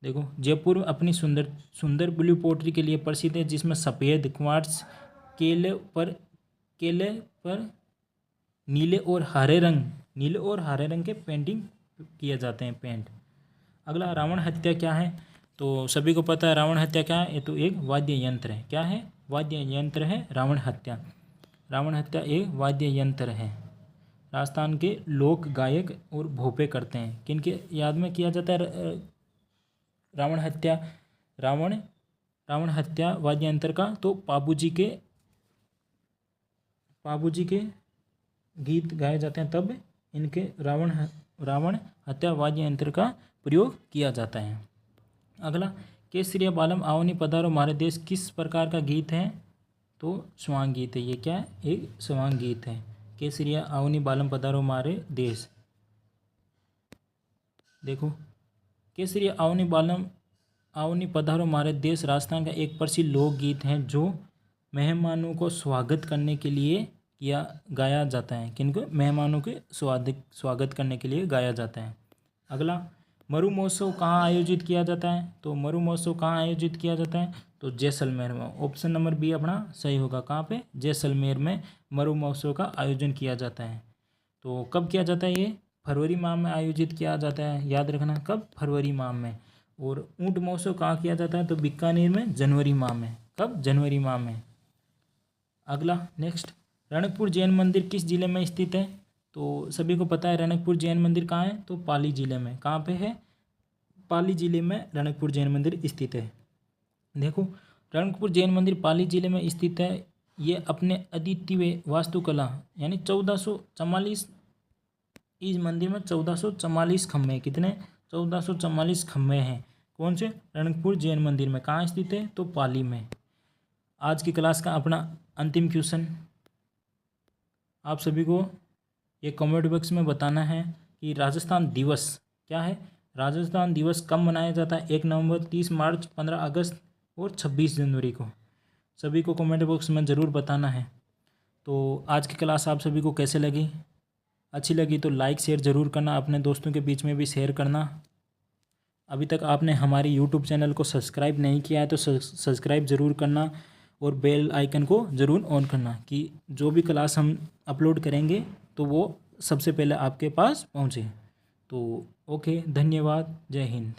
देखो, जयपुर अपनी सुंदर ब्लू पोट्री के लिए प्रसिद्ध है, जिसमें सफ़ेद क्वार्ट्ज केले पर नीले और हरे रंग के पेंटिंग किए जाते हैं, पेंट। अगला, रावण हत्या क्या है? तो सभी को पता है रावण हत्या क्या है? ये तो एक वाद्य यंत्र है। क्या है? वाद्य यंत्र है रावण हत्या। रावण हत्या एक वाद्य यंत्र है। राजस्थान के लोक गायक और भोपे करते हैं। किनके याद में किया जाता है रावण हत्या वाद्य यंत्र का? तो पाबू जी के गीत गाए जाते हैं, तब इनके रावण हत्या वाद्य यंत्र का प्रयोग किया जाता है। अगला, केसरिया बालम आवनी पधारो मारे देश किस प्रकार का गीत है? तो स्वांग गीत है। ये क्या है? एक स्वांग गीत है। केसरिया आवनी बालम पधारो मारे देश। देखो, केसरिया आवनी पधारो मारे देश राजस्थान का एक प्रसिद्ध लोकगीत है जो मेहमानों को स्वागत करने के लिए गाया जाता है। किनको? मेहमानों के स्वागत करने के लिए गाया जाता है। अगला, मरु महोत्सव कहाँ आयोजित किया जाता है? तो मरु महोत्सव कहाँ आयोजित किया जाता है? तो जैसलमेर में। ऑप्शन नंबर बी अपना सही होगा। कहाँ पे? जैसलमेर में मरु महोत्सव का आयोजन किया जाता है। तो कब किया जाता है? ये फरवरी माह में आयोजित किया जाता है। याद रखना, कब? फरवरी माह में। और ऊँट महोत्सव कहाँ किया जाता है? तो बीकानेर में, जनवरी माह में। कब? जनवरी माह में। अगला, नेक्स्ट, रणकपुर जैन मंदिर किस जिले में स्थित है? तो सभी को पता है रणकपुर जैन मंदिर कहाँ है? तो पाली जिले में। कहाँ पे है? पाली जिले में रणकपुर जैन मंदिर स्थित है। देखो, रणकपुर जैन मंदिर पाली जिले में स्थित है। ये अपने अद्वितीय वास्तुकला यानी 1444, इस मंदिर में 1444 खम्भे। कितने? 1444 खम्भे हैं। कौन से? रणकपुर जैन मंदिर में। कहाँ स्थित है? तो पाली में। आज की क्लास का अपना अंतिम क्वेश्चन आप सभी को ये कमेंट बॉक्स में बताना है कि राजस्थान दिवस क्या है? राजस्थान दिवस कब मनाया जाता है? 1 नवंबर, 30 मार्च, 15 अगस्त और 26 जनवरी को। सभी को कमेंट बॉक्स में ज़रूर बताना है। तो आज की क्लास आप सभी को कैसे लगी? अच्छी लगी तो लाइक शेयर ज़रूर करना, अपने दोस्तों के बीच में भी शेयर करना। अभी तक आपने हमारे यूट्यूब चैनल को सब्सक्राइब नहीं किया है तो सब्सक्राइब ज़रूर करना और बेल आइकन को ज़रूर ऑन करना कि जो भी क्लास हम अपलोड करेंगे तो वो सबसे पहले आपके पास पहुँचे। तो ओके, धन्यवाद, जय हिंद।